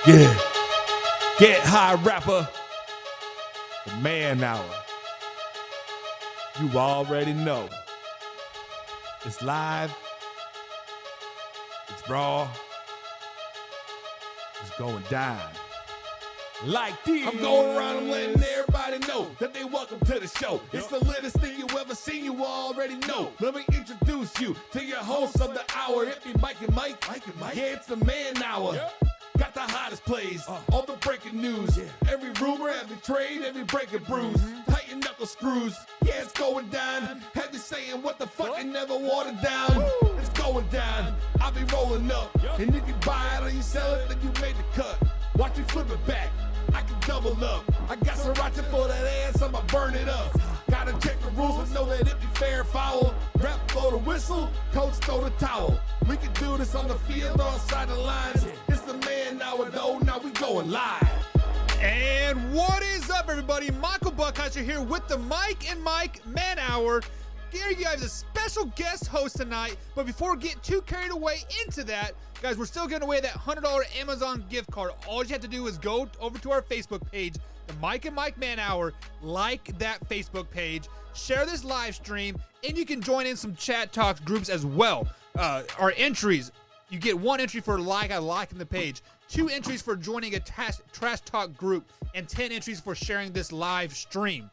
Yeah. Get high rapper. The man hour. You already know. It's live. It's raw. It's going down. Like this. I'm going around and letting everybody know that they welcome to the show. It's the latest thing you ever seen, you already know. Let me introduce you to your host of the hour. It be Mike and Mike. Yeah, it's the man hour. Got the hottest plays, all the breaking news. Every rumor, every trade, every breaking bruise. Tighten knuckle screws. Yeah, it's going down. Have you saying what the fuck and never watered down. It's going down. I'll be rolling up. And if you buy it or you sell it, then you made the cut. Watch me flip it back. I can double up. I got sriracha for that ass, I'ma burn it up. Gotta check the rules and know that it be fair and foul. Rap blow the whistle, coach throw the towel. We can do this on the field or outside the lines. It's the man hour though, now we going live. And what is up, everybody? Michael Buckheischer here with the Mike and Mike Man Hour. Here you guys a special guest host tonight, but before we get too carried away into that, guys, we're still giving away that $100 Amazon gift card. All you have to do is go over to our Facebook page, the Mike and Mike Man Hour, like that Facebook page, share this live stream, and you can join in some chat talk groups as well. Our entries, you get 1 entry for liking the page, 2 entries for joining a trash talk group, and 10 entries for sharing this live stream.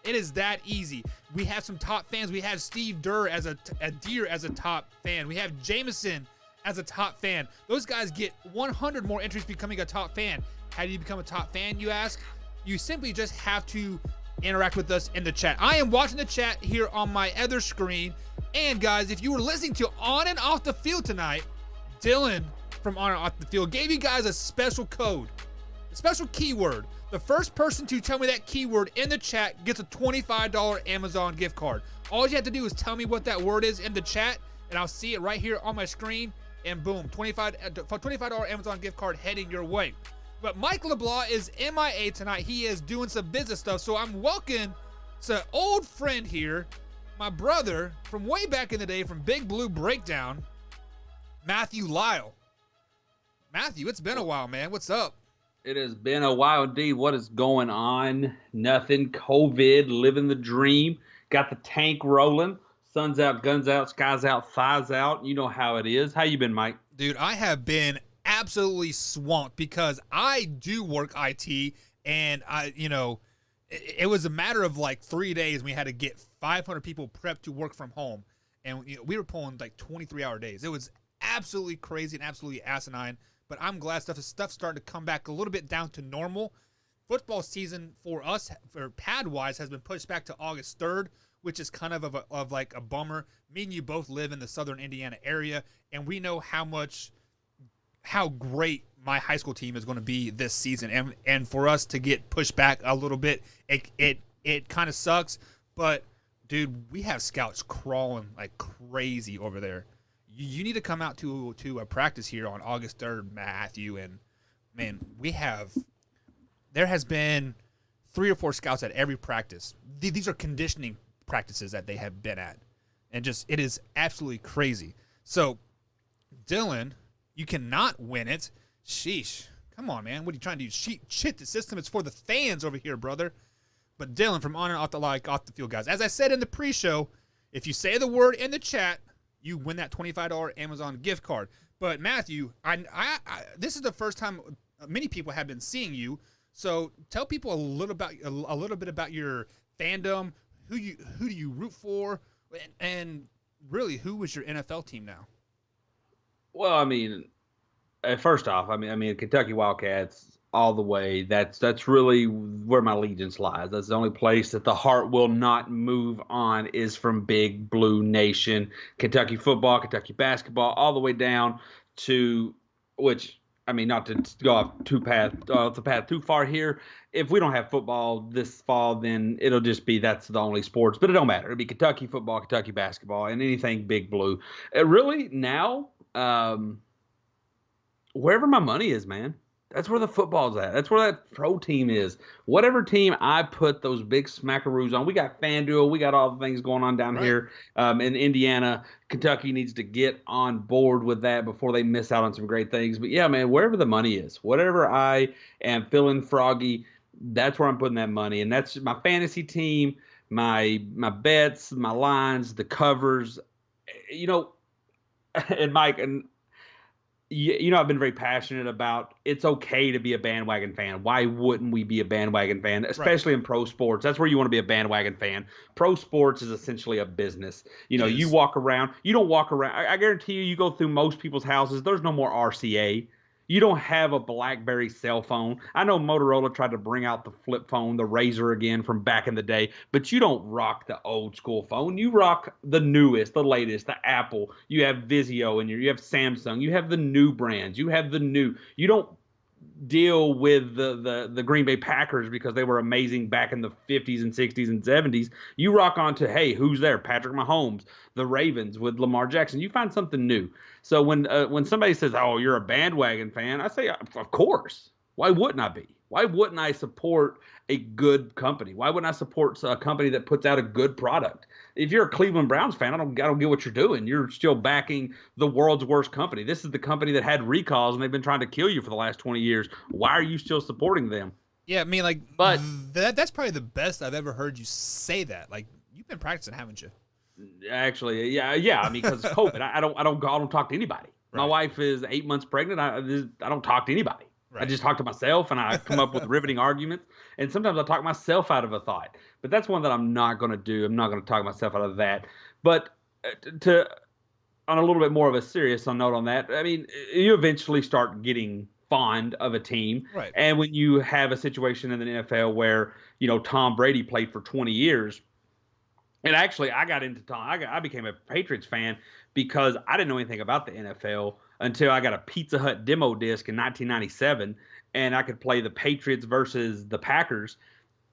It is that easy. We have some top fans. We have Steve Durr as a Deer as a top fan. We have Jameson as a top fan. Those guys get 100 more entries becoming a top fan. How do you become a top fan, you ask? You simply just have to interact with us in the chat. I am watching the chat here on my other screen. And guys, if you were listening to On and Off the Field tonight, Dylan from On and Off the Field gave you guys a special code, a special keyword. The first person to tell me that keyword in the chat gets a $25 Amazon gift card. All you have to do is tell me what that word is in the chat, and I'll see it right here on my screen, and boom, $25 Amazon gift card heading your way. But Mike LeBlanc is MIA tonight. He is doing some business stuff, so I'm welcoming an old friend here, my brother from way back in the day from Big Blue Breakdown, Matthew Lyle. Matthew, it's been a while, man. What's up? It has been a while indeed. What is going on? Nothing. COVID, living the dream. Got the tank rolling. Sun's out, guns out, sky's out, thighs out. You know how it is. How you been, Mike? Dude, I have been absolutely swamped because I do work IT, and it was a matter of like 3 days. We had to get 500 people prepped to work from home, and we were pulling like 23-hour days. It was absolutely crazy and absolutely asinine. But I'm glad stuff's starting to come back a little bit down to normal. Football season for us, for pad-wise, has been pushed back to August 3rd, which is kind of a bummer. Me and you both live in the southern Indiana area, and we know how great my high school team is going to be this season. And for us to get pushed back a little bit, it kind of sucks. But, dude, we have scouts crawling like crazy over there. You need to come out to a practice here on August 3rd, Matthew, and, man, there has been 3 or 4 scouts at every practice. These are conditioning practices that they have been at, and it is absolutely crazy. So, Dylan, you cannot win it. Sheesh. Come on, man. What are you trying to do? Shit the system. It's for the fans over here, brother. But Dylan from On and Off the Field, guys. As I said in the pre-show, if you say the word in the chat, you win that $25 Amazon gift card. But Matthew, this is the first time many people have been seeing you. So tell people a little bit about your fandom. Who do you root for, and really, who is your NFL team now? Well, I mean, first off, I mean, Kentucky Wildcats all the way. That's really where my allegiance lies. That's the only place that the heart will not move on is from Big Blue Nation. Kentucky football, Kentucky basketball, all the way down to which, I mean, not to go off the path too far here. If we don't have football this fall, then it'll just be that's the only sports. But it don't matter. It'll be Kentucky football, Kentucky basketball, and anything Big Blue. Really now, wherever my money is, man. That's where the football's at. That's where that pro team is. Whatever team I put those big smackaroos on, we got FanDuel, we got all the things going on down here in Indiana. Kentucky needs to get on board with that before they miss out on some great things. But yeah, man, wherever the money is, whatever I am feeling froggy, that's where I'm putting that money. And that's my fantasy team, my bets, my lines, the covers, and Mike, and I've been very passionate about it's okay to be a bandwagon fan. Why wouldn't we be a bandwagon fan, especially in pro sports? That's where you want to be a bandwagon fan. Pro sports is essentially a business. You walk around. You don't walk around. I guarantee you go through most people's houses. There's no more RCA. You don't have a BlackBerry cell phone. I know Motorola tried to bring out the flip phone, the Razor again from back in the day, but you don't rock the old school phone. You rock the newest, the latest, the Apple. You have Vizio and you have Samsung. You have the new brands. You have the new. You don't deal with the Green Bay Packers because they were amazing back in the 50s and 60s and 70s. You rock on to, hey, who's there? Patrick Mahomes, the Ravens with Lamar Jackson. You find something new. So when somebody says, oh, you're a bandwagon fan, I say, of course. Why wouldn't I be? Why wouldn't I support a good company? Why wouldn't I support a company that puts out a good product? If you're a Cleveland Browns fan, I don't get what you're doing. You're still backing the world's worst company. This is the company that had recalls, and they've been trying to kill you for the last 20 years. Why are you still supporting them? Yeah, I mean, but that's probably the best I've ever heard you say that. Like, you've been practicing, haven't you? Actually, yeah. I mean, because COVID, I don't talk to anybody. Right. My wife is 8 months pregnant. I don't talk to anybody. Right. I just talk to myself, and I come up with riveting arguments. And sometimes I talk myself out of a thought. But that's one that I'm not going to do. I'm not going to talk myself out of that. But on a little bit more of a serious note on that, I mean, you eventually start getting fond of a team. Right. And when you have a situation in the NFL where, Tom Brady played for 20 years, and actually I got into I became a Patriots fan because I didn't know anything about the NFL until I got a Pizza Hut demo disc in 1997, and I could play the Patriots versus the Packers.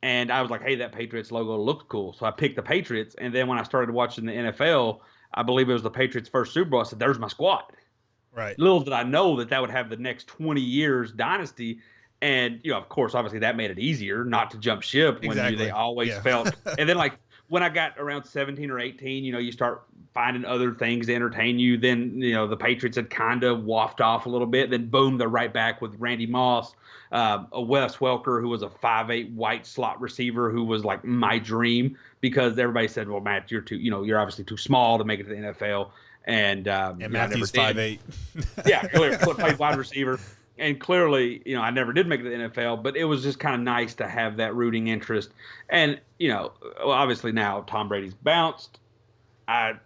And I was like, hey, that Patriots logo looked cool. So I picked the Patriots. And then when I started watching the NFL, I believe it was the Patriots' first Super Bowl. I said, there's my squad. Right. Little did I know that would have the next 20 years dynasty. And, of course, obviously that made it easier not to jump ship when they always felt. And then, when I got around 17 or 18, you start finding other things to entertain you. Then, the Patriots had kind of waffed off a little bit. Then, boom, they're right back with Randy Moss, a Wes Welker, who was a 5'8" white slot receiver who was like my dream because everybody said, well, Matt, you're obviously too small to make it to the NFL. And Matthew's 5'8". Yeah, clearly played wide receiver. And clearly, I never did make it to the NFL, but it was just kind of nice to have that rooting interest. And, obviously now Tom Brady's bounced. I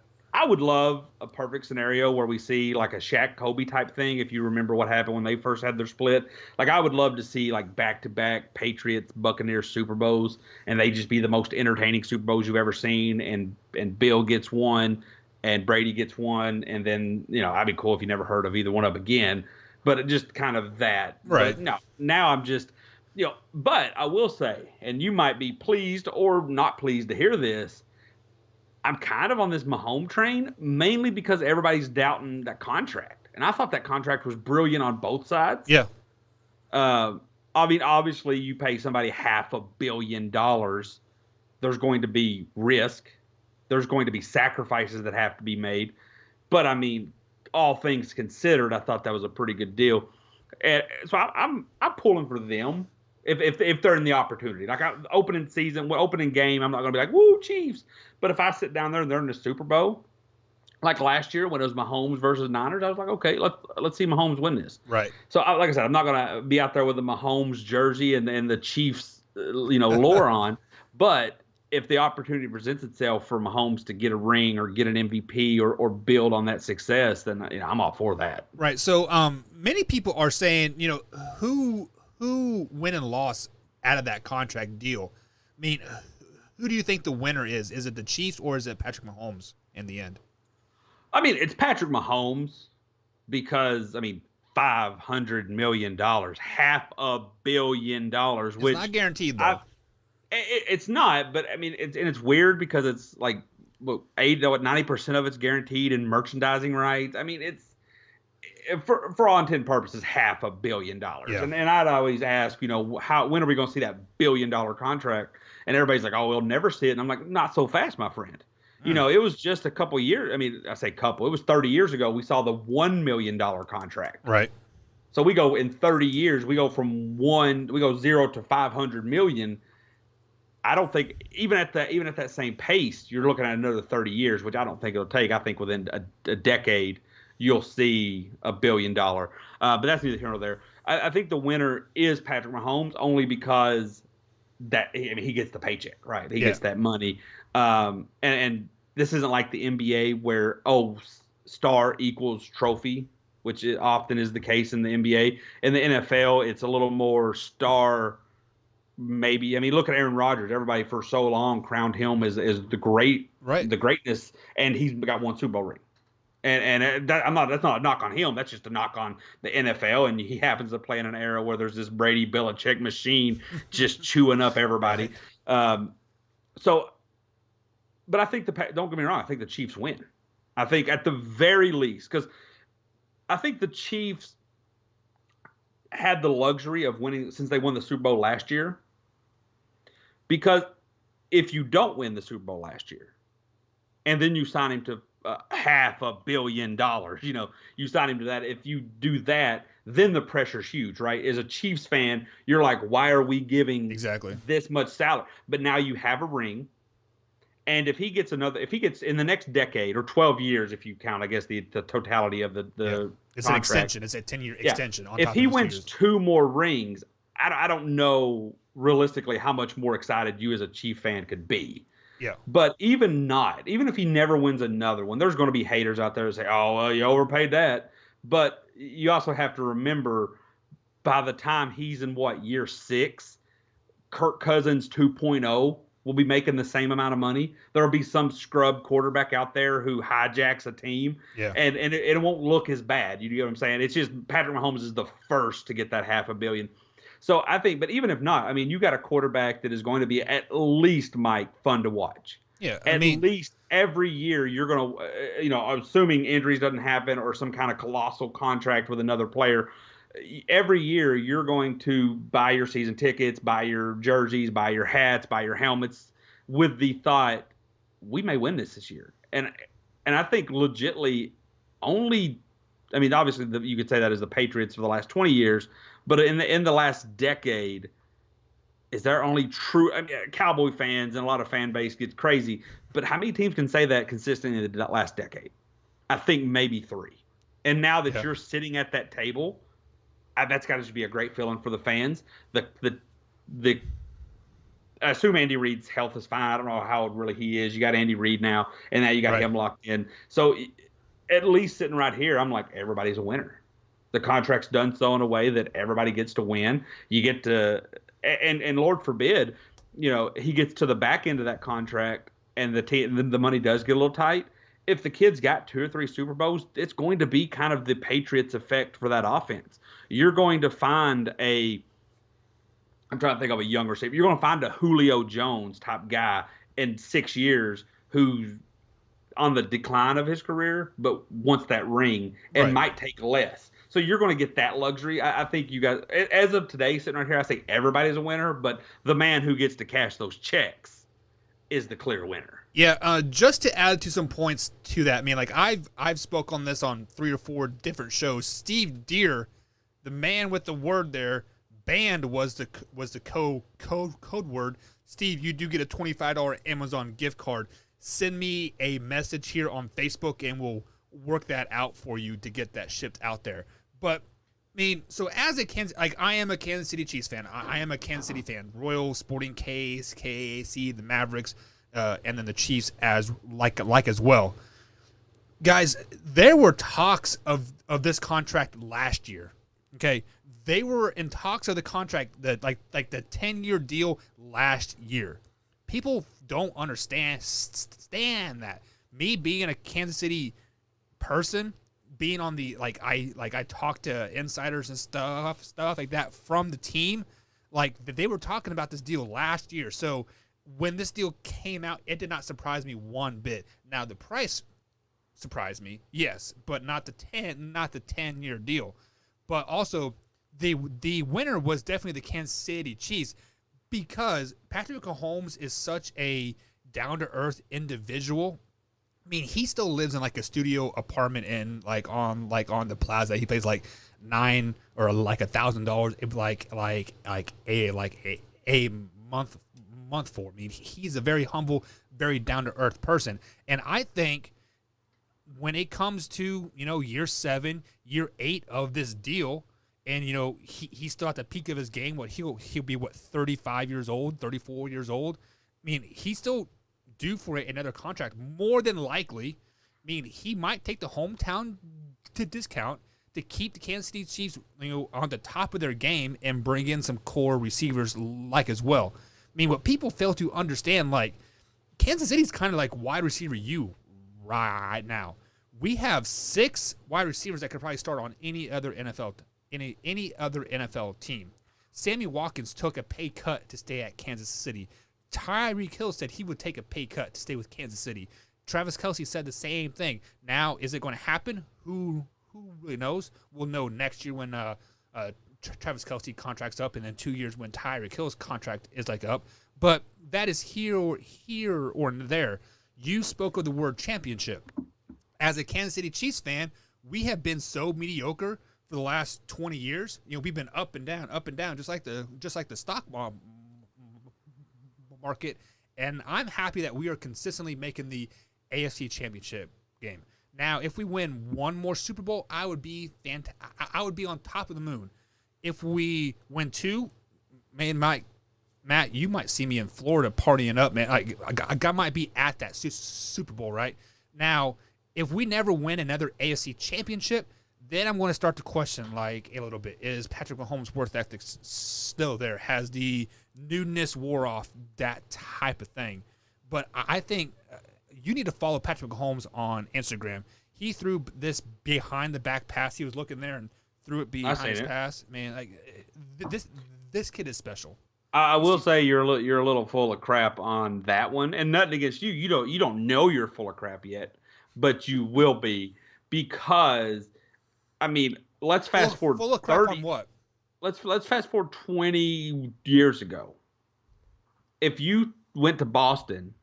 would love a perfect scenario where we see like a Shaq Kobe type thing. If you remember what happened when they first had their split, I would love to see like back-to-back Patriots Buccaneers Super Bowls, and they just be the most entertaining Super Bowls you've ever seen. And Bill gets one, and Brady gets one, and then I'd be cool if you never heard of either one of them again. But just kind of that. Right. But no, now I'm just, but I will say, and you might be pleased or not pleased to hear this, I'm kind of on this Mahomes train, mainly because everybody's doubting that contract. And I thought that contract was brilliant on both sides. Yeah. I mean, obviously, you pay somebody $500 million, there's going to be risk. There's going to be sacrifices that have to be made. But, I mean, all things considered, I thought that was a pretty good deal. And so I'm pulling for them if they're in the opportunity. Like opening game, I'm not going to be like, woo, Chiefs. But if I sit down there and they're in the Super Bowl, like last year when it was Mahomes versus Niners, I was like, okay, let's see Mahomes win this. Right. So like I said, I'm not going to be out there with the Mahomes jersey and the Chiefs, lore on. But if the opportunity presents itself for Mahomes to get a ring or get an MVP or build on that success, then I'm all for that. Right. So many people are saying, who win and lost out of that contract deal? I mean, who do you think the winner is? Is it the Chiefs or is it Patrick Mahomes in the end? I mean, it's Patrick Mahomes because, $500 million, $500 million, which it's not guaranteed though. It's not, but I mean, it's weird because it's like 90% of it's guaranteed in merchandising rights. I mean, for all intent and purposes, $500 million. Yeah. And I'd always ask, when are we going to see that $1 billion contract? And everybody's like, oh, we'll never see it. And I'm like, not so fast, my friend. It was just a couple years. I mean, I say couple. It was 30 years ago. We saw the $1 million contract. Right. So we go in 30 years. We go from 0 to 500 million. I don't think even at that same pace, you're looking at another 30 years, which I don't think it'll take. I think within a decade, you'll see $1 billion. But that's neither here nor there. I think the winner is Patrick Mahomes only because he gets the paycheck, right? He gets that money. And this isn't like the NBA where, star equals trophy, which often is the case in the NBA. In the NFL, it's a little more star, maybe. I mean, look at Aaron Rodgers. Everybody for so long crowned him as the greatness, and he's got one Super Bowl ring. And that's not a knock on him. That's just a knock on the NFL. And he happens to play in an era where there's this Brady Belichick machine just chewing up everybody. But I think don't get me wrong. I think the Chiefs win. I think at the very least, because I think the Chiefs had the luxury of winning since they won the Super Bowl last year. Because if you don't win the Super Bowl last year, and then you sign him to $500 million, you sign him to that. If you do that, then the pressure's huge, right? As a Chiefs fan, you're like, why are we giving this much salary? But now you have a ring. And if he gets in the next decade or 12 years, if you count, I guess, the totality of the it's contract. an extension. It's a 10-year extension. On if top he of wins 2 more rings, I don't know realistically how much more excited you as a Chief fan could be. Yeah. But even if he never wins another one, there's going to be haters out there that say, oh, well, you overpaid that. But you also have to remember, by the time he's in year 6, Kirk Cousins 2.0 will be making the same amount of money. There'll be some scrub quarterback out there who hijacks a team, and it won't look as bad. You know what I'm saying? It's just Patrick Mahomes is the first to get that $500 million. So I think, but even if not, I mean, you got a quarterback that is going to be at least, Mike, fun to watch. Yeah, at least every year you're going to, assuming injuries doesn't happen or some kind of colossal contract with another player, every year you're going to buy your season tickets, buy your jerseys, buy your hats, buy your helmets with the thought, we may win this year. And I think legitly obviously you could say that as the Patriots for the last 20 years, but in the last decade, is there only true Cowboy fans and a lot of fan base gets crazy, but how many teams can say that consistently in the last decade? I think maybe 3. And now that you're sitting at that table, that's got to be a great feeling for the fans. I assume Andy Reid's health is fine. I don't know how old really he is. You got Andy Reid now, and now you got him locked in. So at least sitting right here, I'm like, everybody's a winner. The contract's done so in a way that everybody gets to win. You get to, and Lord forbid, he gets to the back end of that contract, and the money does get a little tight. If the kid's got 2 or 3 Super Bowls, it's going to be kind of the Patriots effect for that offense. You're going to find I'm trying to think of a younger receiver. You're going to find a Julio Jones type guy in 6 years who's on the decline of his career, but wants that ring and might take less. So you're going to get that luxury. I think you guys, as of today, sitting right here, I say everybody's a winner, but the man who gets to cash those checks is the clear winner. Yeah, just to add to some points to that, I've spoke on this on 3 or 4 different shows. Steve Deere, the man with the word there, banned was the code word. Steve, you do get a $25 Amazon gift card. Send me a message here on Facebook, and we'll work that out for you to get that shipped out there. But so as I am a Kansas City Chiefs fan. I am a Kansas City fan. Royal Sporting KAC, the Mavericks. And then the Chiefs as well. Guys, there were talks of this contract last year. Okay, they were in talks of the contract that like the 10-year deal last year. People don't understand that. Me being a Kansas City person, being on the I talk to insiders and stuff like that from the team, they were talking about this deal last year. So when this deal came out, it did not surprise me one bit. Now, the price surprise me. Yes, but not the 10-year deal. But also the winner was definitely the Kansas City Chiefs, because Patrick Mahomes is such a down to earth individual. I mean, he still lives in like a studio apartment in on the plaza. He pays like $900 or like $1,000 a month for. I mean, he's a very humble, very down to earth person, and I think when it comes to year 7, year 8 of this deal, and he's still at the peak of his game. He'll be 35 years old, 34 years old. I mean, he's still due for another contract, more than likely. I mean, he might take the hometown discount to keep the Kansas City Chiefs, on the top of their game and bring in some core receivers as well. I mean, what people fail to understand, Kansas City's kind of like wide receiver U right now. We have 6 wide receivers that could probably start on any other NFL team. Sammy Watkins took a pay cut to stay at Kansas City. Tyreek Hill said he would take a pay cut to stay with Kansas City. Travis Kelce said the same thing. Now, is it going to happen? Who really knows? We'll know next year when Travis Kelce contract's up, and then 2 years when Tyreek Hill's contract is up. But that is here or there. You spoke of the word championship. As a Kansas City Chiefs fan, we have been so mediocre for the last 20 years. We've been up and down, just like the stock market. And I'm happy that we are consistently making the AFC Championship game. Now, if we win one more Super Bowl, I would be I would be on top of the moon. If we win 2, man, Matt, you might see me in Florida partying up, man. I might be at that Super Bowl right now. If we never win another AFC Championship, then I'm going to start to question a little bit. Is Patrick Mahomes' worth ethic still there? Has the newness wore off? That type of thing. But I think you need to follow Patrick Mahomes on Instagram. He threw this behind the back pass. He was looking there and threw it behind his pass. Man, this kid is special. I will say you're a little full of crap on that one, and nothing against you. You don't know you're full of crap yet, but you will be, because I mean, let's fast forward. Full of crap 30, on what? Let's fast forward 20 years ago. If you went to Boston,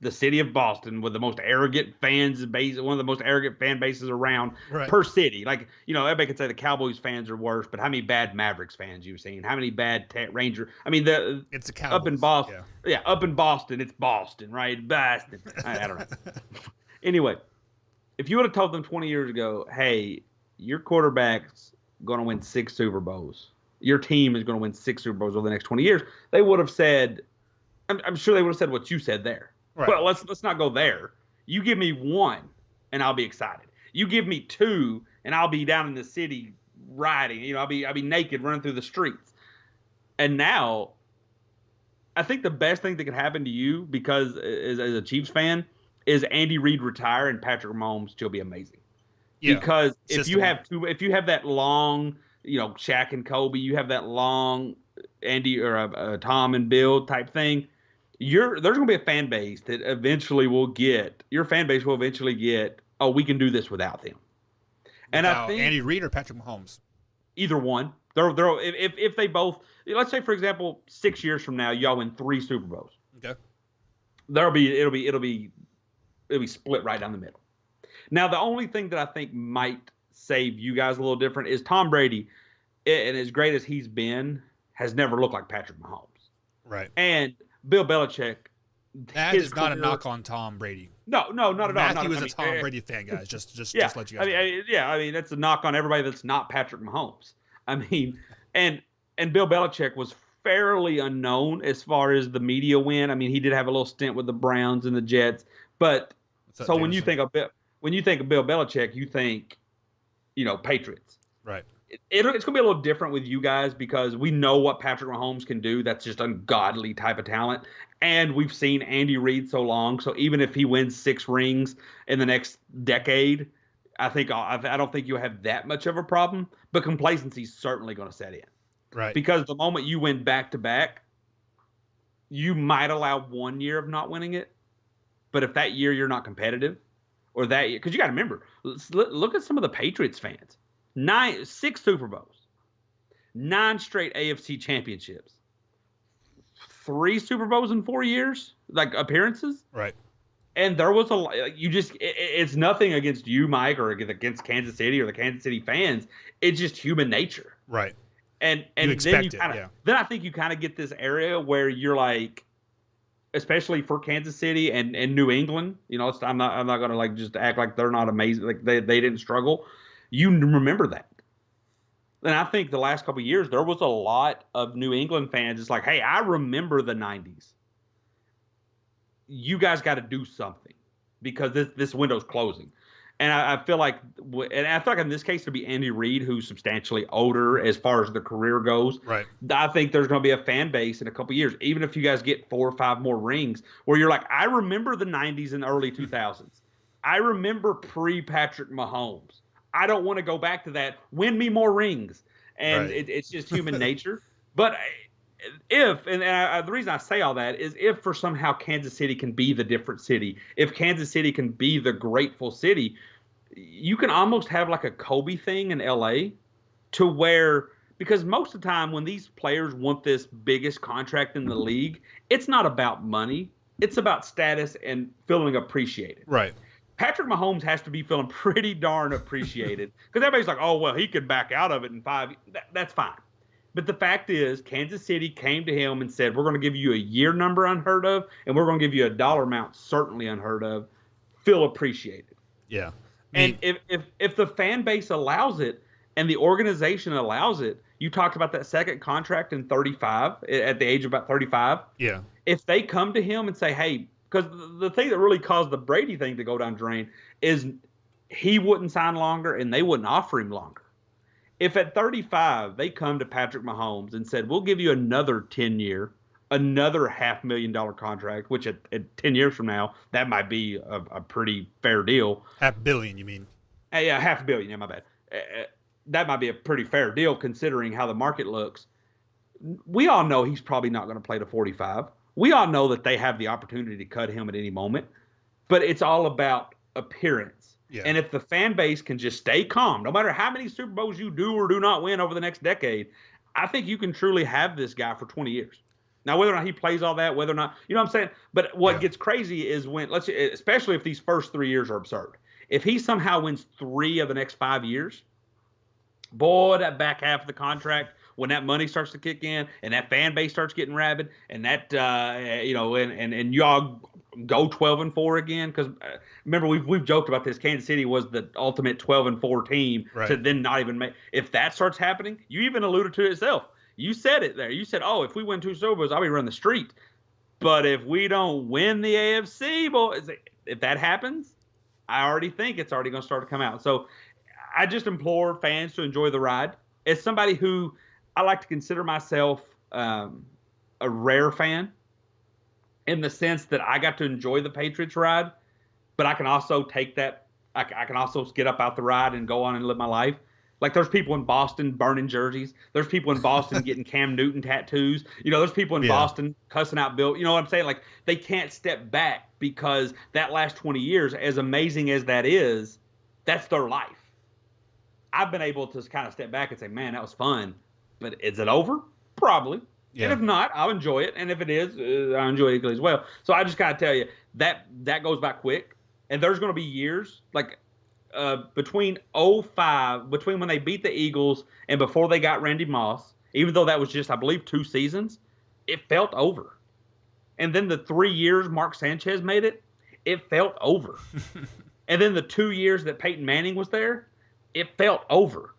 the city of Boston, with the most arrogant fans base, one of the most arrogant fan bases around per city. Everybody could say the Cowboys fans are worse, but how many bad Mavericks fans you've seen? How many bad Ranger? I mean, it's the Cowboys. Up in Boston. Yeah, up in Boston, it's Boston, right? Boston. I don't know. Anyway, if you would have told them 20 years ago, hey, your quarterback's going to win 6 Super Bowls, your team is going to win 6 Super Bowls over the next 20 years, they would have said, I'm sure they would have said what you said there. Right. Well, let's not go there. You give me 1, and I'll be excited. You give me 2, and I'll be down in the city riding. I'll be naked running through the streets. And now, I think the best thing that could happen to you, because as a Chiefs fan, is Andy Reid retire and Patrick Mahomes still be amazing. Yeah, because if you have that long, Shaq and Kobe, you have that long Andy or Tom and Bill type thing. There's going to be a fan base that eventually your fan base will eventually get, oh, we can do this without them. And I think Andy Reid or Patrick Mahomes, either one. They're if they both, let's say for example, 6 years from now, y'all win 3 Super Bowls. Okay. It'll be split right down the middle. Now, the only thing that I think might save you guys a little different is Tom Brady, and as great as he's been, has never looked like Patrick Mahomes. Right. And Bill Belichick. That is not a knock on Tom Brady. No, not at all. Matthew was a Tom Brady fan, guys. Just let you guys know. I mean, that's a knock on everybody that's not Patrick Mahomes. I mean, and Bill Belichick was fairly unknown as far as the media went. I mean, he did have a little stint with the Browns and the Jets, but so when you think of Bill Belichick, you think, Patriots. Right. It's going to be a little different with you guys because we know what Patrick Mahomes can do. That's just ungodly type of talent. And we've seen Andy Reid so long. So even if he wins 6 rings in the next decade, I don't think you'll have that much of a problem. But complacency is certainly going to set in. Right. Because the moment you win back-to-back, you might allow 1 year of not winning it. But if that year you're not competitive, or that year. Because you got to remember, look at some of the Patriots fans. 6 Super Bowls, 9 straight AFC championships, 3 Super Bowls in 4 years, like appearances. Right. And there was it's nothing against you, Mike, or against Kansas City or the Kansas City fans. It's just human nature. Right. And then then I think you kind of get this area where you're like, especially for Kansas City and New England, I'm not going to like just act like they're not amazing. Like they didn't struggle. You remember that. And I think the last couple of years, there was a lot of New England fans. It's like, hey, I remember the 90s. You guys got to do something because this window's closing. And I feel like in this case, it'll be Andy Reid, who's substantially older as far as the career goes. Right. I think there's going to be a fan base in a couple of years, even if you guys get 4 or 5 more rings, where you're like, I remember the 90s and early 2000s. I remember pre-Patrick Mahomes. I don't want to go back to that. Win me more rings. And right. it's just human nature. But the reason I say all that is if for somehow Kansas City can be the different city, if Kansas City can be the grateful city, you can almost have like a Kobe thing in LA to where, because most of the time when these players want this biggest contract in the league, it's not about money. It's about status and feeling appreciated. Right. Patrick Mahomes has to be feeling pretty darn appreciated because everybody's like, oh, well, he could back out of it in 5 years. That's fine. But the fact is, Kansas City came to him and said, we're going to give you a year number unheard of, and we're going to give you a dollar amount certainly unheard of. Feel appreciated. Yeah. And if the fan base allows it and the organization allows it, you talked about that second contract in 35, at the age of about 35. Yeah. If they come to him and say, hey, because the thing that really caused the Brady thing to go down drain is he wouldn't sign longer and they wouldn't offer him longer. If at 35 they come to Patrick Mahomes and said, we'll give you another 10-year, another $500,000 contract, which at 10 years from now, that might be a pretty fair deal. $500 million, you mean? Yeah, $500 million. Yeah, my bad. That might be a pretty fair deal considering how the market looks. We all know he's probably not going to play to 45. We all know that they have the opportunity to cut him at any moment, but it's all about appearance. Yeah. And if the fan base can just stay calm, no matter how many Super Bowls you do or do not win over the next decade, I think you can truly have this guy for 20 years. Now, whether or not he plays all that, whether or not, you know what I'm saying? But what gets crazy is when, especially if these first 3 years are absurd. If he somehow wins 3 of the next 5 years, boy, that back half of the contract, when that money starts to kick in and that fan base starts getting rabid and that, and y'all go 12-4 again. Because remember, we've joked about this. Kansas City was the ultimate 12-4 team to then not even make. If that starts happening, you even alluded to it yourself. You said it there. You said, oh, if we win 2 Super Bowls, I'll be running the street. But if we don't win the AFC, boys, if that happens, I already think it's already going to start to come out. So I just implore fans to enjoy the ride. As somebody who I like to consider myself a rare fan in the sense that I got to enjoy the Patriots ride, but I can also take that. I can also get up out the ride and go on and live my life. Like there's people in Boston burning jerseys. There's people in Boston getting Cam Newton tattoos. There's people in Boston cussing out Bill. You know what I'm saying? Like they can't step back because that last 20 years, as amazing as that is, that's their life. I've been able to kind of step back and say, man, that was fun. But is it over? Probably. Yeah. And if not, I'll enjoy it. And if it is, I'll enjoy it equally as well. So I just got to tell you, that goes by quick. And there's going to be years, like between when they beat the Eagles and before they got Randy Moss, even though that was just, I believe, 2 seasons, it felt over. And then the 3 years Mark Sanchez made it, it felt over. And then the 2 years that Peyton Manning was there, it felt over.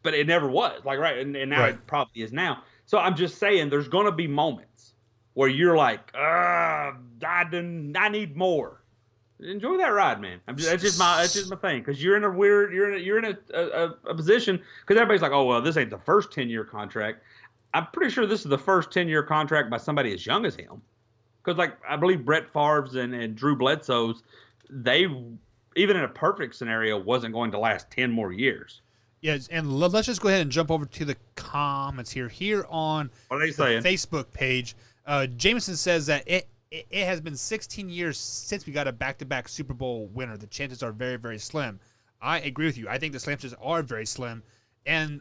But it never was. And now it probably is now. So I'm just saying there's going to be moments where you're like, I need more. Enjoy that ride, man. That's just my thing. Because you're in a position, because everybody's like, oh, well, this ain't the first 10-year contract. I'm pretty sure this is the first 10-year contract by somebody as young as him. Because, I believe Brett Favre's and Drew Bledsoe's, they, even in a perfect scenario, wasn't going to last 10 more years. Yes, and let's just go ahead and jump over to the comments here on what are they saying? The Facebook page. Jameson says that it has been 16 years since we got a back-to-back Super Bowl winner. The chances are very, very slim. I agree with you. I think the chances are very slim. And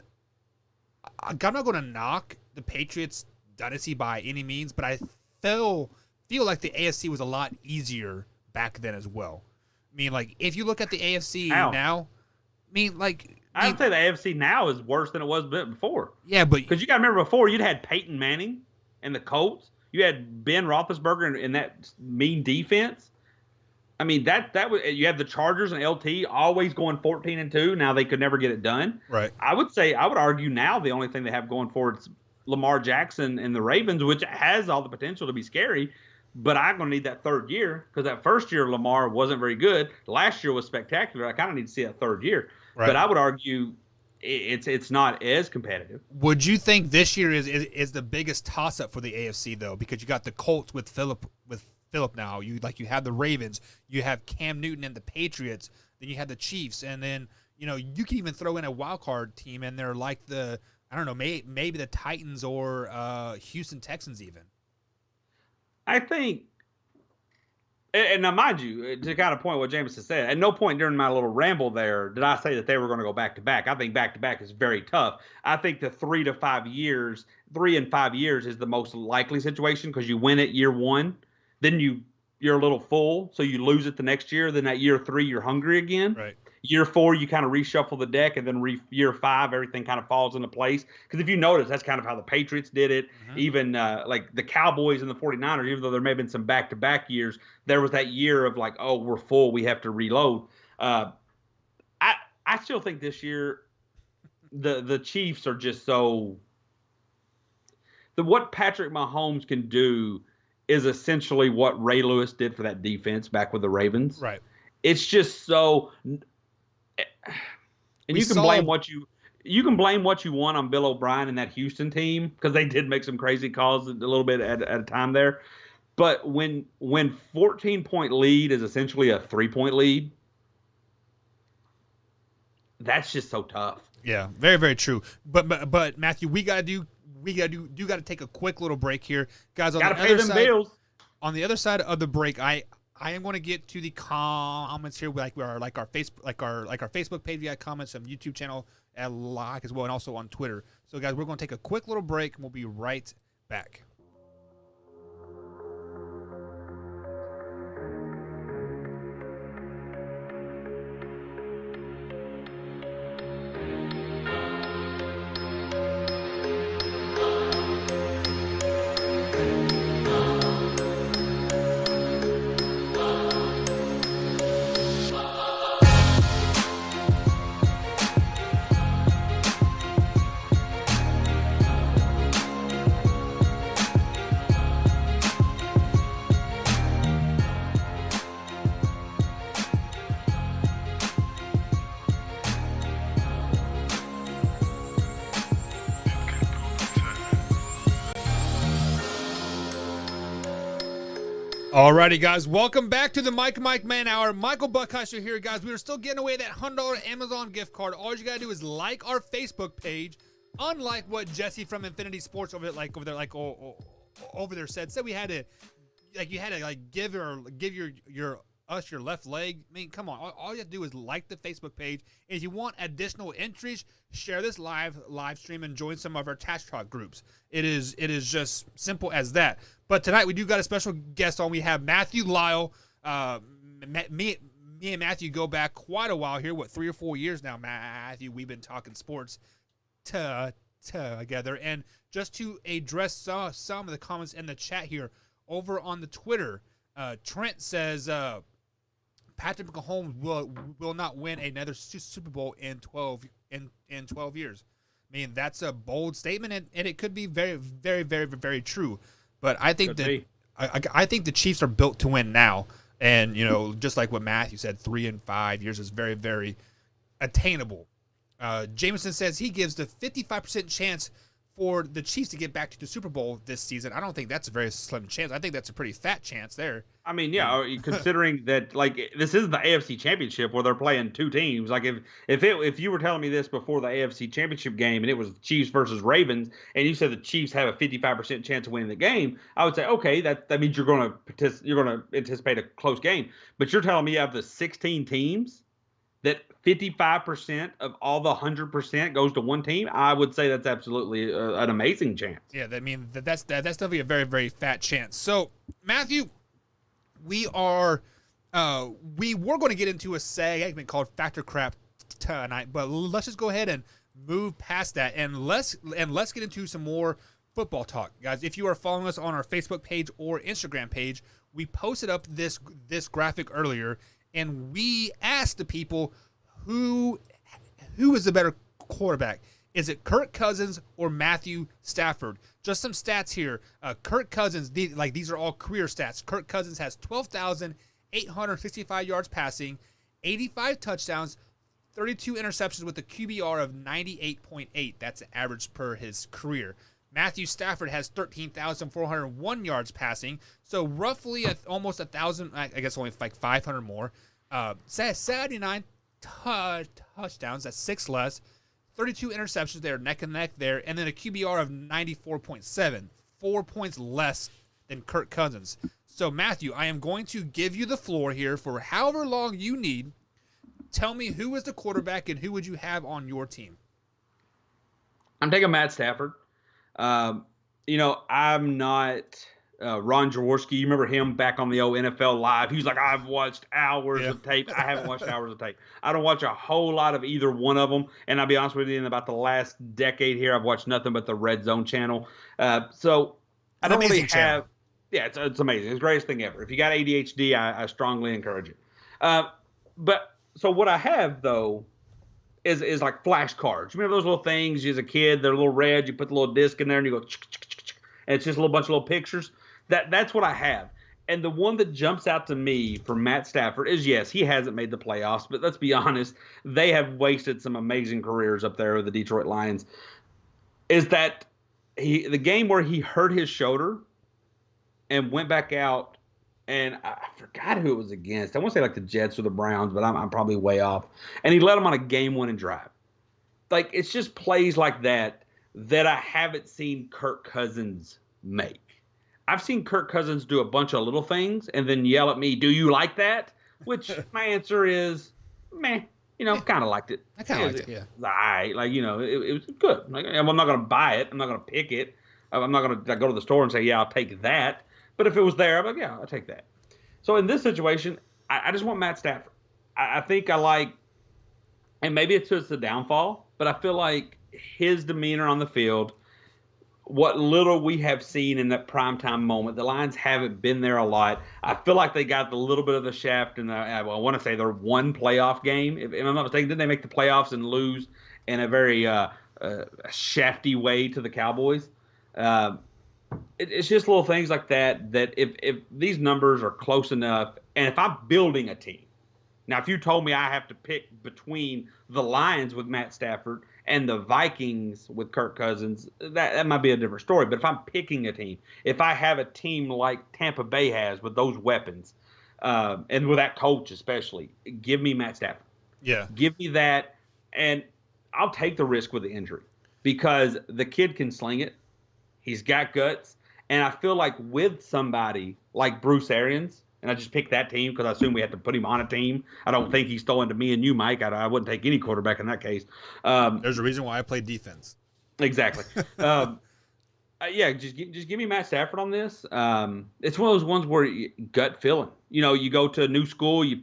I'm not going to knock the Patriots' dynasty by any means, but I feel like the AFC was a lot easier back then as well. I mean, like, if you look at the AFC now, I'd say the AFC now is worse than it was before. Yeah, but because you got to remember before you'd had Peyton Manning and the Colts. You had Ben Roethlisberger in that mean defense. I mean, that was, you have the Chargers and LT always going 14-2. Now they could never get it done. Right. I would argue now the only thing they have going for it's Lamar Jackson and the Ravens, which has all the potential to be scary. But I'm going to need that third year because that first year Lamar wasn't very good. Last year was spectacular. I kind of need to see that third year. Right. But I would argue it's not as competitive. Would you think this year is the biggest toss-up for the AFC though? Because you got the Colts with Philip now. You have the Ravens, you have Cam Newton and the Patriots, then you have the Chiefs, and then you can even throw in a wild card team and they're like maybe the Titans or Houston Texans even. I think, and now mind you, to kind of point what Jameson said, at no point during my little ramble there did I say that they were going to go back to back. I think back to back is very tough. I think the 3 and 5 years is the most likely situation because you win it year one, then you're a little full, so you lose it the next year. Then that year 3, you're hungry again. Right. Year 4, you kind of reshuffle the deck, and then year 5, everything kind of falls into place. Because if you notice, that's kind of how the Patriots did it. Mm-hmm. Even like the Cowboys and the 49ers, even though there may have been some back-to-back years, there was that year of like, oh, we're full, we have to reload. I still think this year the Chiefs are just so – what Patrick Mahomes can do is essentially what Ray Lewis did for that defense back with the Ravens. Right. It's just so – and you can blame what you want on Bill O'Brien and that Houston team because they did make some crazy calls a little bit at a time there. But when 14-point lead is essentially a 3-point lead, that's just so tough. Yeah, very, very true. But Matthew, we gotta take a quick little break here, guys. On gotta the pay other them side, bills. On the other side of the break, I am going to get to the comments here, like our Facebook page. We got comments on YouTube channel at like as well, and also on Twitter. So, guys, we're going to take a quick little break, and we'll be right back. Alrighty, guys, welcome back to the Mike Man Hour. Michael Buckheiser here, guys. We are still getting away that $100 Amazon gift card. All you gotta do is like our Facebook page. Unlike what Jesse from Infinity Sports over there said we had to, like, you had to like give your left leg. I mean, come on. All you have to do is like the Facebook page. And if you want additional entries, share this live stream and join some of our Tash Talk groups. It is just simple as that. But tonight we do got a special guest on. We have Matthew Lyle. Me and Matthew go back quite a while here. 3 or 4 years now, Matthew? We've been talking sports together. And just to address some of the comments in the chat here over on the Twitter, Trent says Patrick Mahomes will not win another Super Bowl in 12 years. I mean, that's a bold statement, and it could be very, very, very, very true. But I think I think the Chiefs are built to win now, and just like what Matthew said, 3 and 5 years is very, very attainable. Jameson says he gives the 55% chance for the Chiefs to get back to the Super Bowl this season, I don't think that's a very slim chance. I think that's a pretty fat chance there. I mean, yeah, considering that, like, this is the AFC Championship where they're playing two teams. Like, if you were telling me this before the AFC Championship game and it was Chiefs versus Ravens, and you said the Chiefs have a 55% chance of winning the game, I would say, okay, that means you're going to anticipate a close game. But you're telling me out of the 16 teams that 55% of all the 100% goes to one team, I would say that's absolutely an amazing chance. Yeah, that's definitely a very, very fat chance. So, Matthew, we were going to get into a segment called Factor Crap tonight, but let's just go ahead and move past that and let's get into some more football talk, guys. If you are following us on our Facebook page or Instagram page, we posted up this graphic earlier. And we asked the people who is the better quarterback. Is it Kirk Cousins or Matthew Stafford? Just some stats here. Kirk Cousins, these are all career stats. Kirk Cousins has 12,865 yards passing, 85 touchdowns, 32 interceptions with a QBR of 98.8. That's the average per his career. Matthew Stafford has 13,401 yards passing, so roughly almost 1,000, I guess only like 500 more. 79 touchdowns, that's 6 less. 32 interceptions there, neck and neck there, and then a QBR of 94.7, 4 points less than Kirk Cousins. So, Matthew, I am going to give you the floor here for however long you need. Tell me who is the quarterback and who would you have on your team? I'm taking Matt Stafford. I'm not Ron Jaworski. You remember him back on the old NFL Live? He was like, I've watched hours of tape. I haven't watched hours of tape. I don't watch a whole lot of either one of them. And I'll be honest with you, in about the last decade here, I've watched nothing but the Red Zone channel. So I don't really have. Yeah, it's amazing. It's the greatest thing ever. If you got ADHD, I strongly encourage it. But so what I have, though, is like flashcards. Remember those little things as a kid? They're a little red. You put the little disc in there and you go, and it's just a little bunch of little pictures. That's what I have. And the one that jumps out to me for Matt Stafford is, yes, he hasn't made the playoffs, but let's be honest, they have wasted some amazing careers up there with the Detroit Lions. Is that the game where he hurt his shoulder and went back out, and I forgot who it was against. I want to say like the Jets or the Browns, but I'm probably way off. And he led them on a game-winning drive. Like, it's just plays like that I haven't seen Kirk Cousins make. I've seen Kirk Cousins do a bunch of little things and then yell at me, "Do you like that?" Which my answer is, meh. Kind of liked it. I kind of liked it, yeah. All right. Like, it was good. Like, I'm not going to buy it. I'm not going to pick it. I'm not going to go to the store and say, yeah, I'll take that. But if it was there, I'm like, yeah, I'll take that. So in this situation, I just want Matt Stafford. I think I like, and maybe it's just the downfall, but I feel like his demeanor on the field, what little we have seen in that primetime moment, the Lions haven't been there a lot. I feel like they got a little bit of the shaft in I want to say their one playoff game. If I'm not mistaken, didn't they make the playoffs and lose in a very shafty way to the Cowboys? It's just little things like that if these numbers are close enough, and if I'm building a team. Now, if you told me I have to pick between the Lions with Matt Stafford and the Vikings with Kirk Cousins, that might be a different story. But if I'm picking a team, if I have a team like Tampa Bay has with those weapons, and with that coach especially, give me Matt Stafford. Yeah. Give me that, and I'll take the risk with the injury because the kid can sling it. He's got guts. And I feel like with somebody like Bruce Arians, and I just picked that team because I assume we had to put him on a team. I don't think he's throwing to me and you, Mike. I wouldn't take any quarterback in that case. There's a reason why I play defense. Exactly. Yeah, just give me Matt Stafford on this. It's one of those ones where gut feeling. You go to a new school, you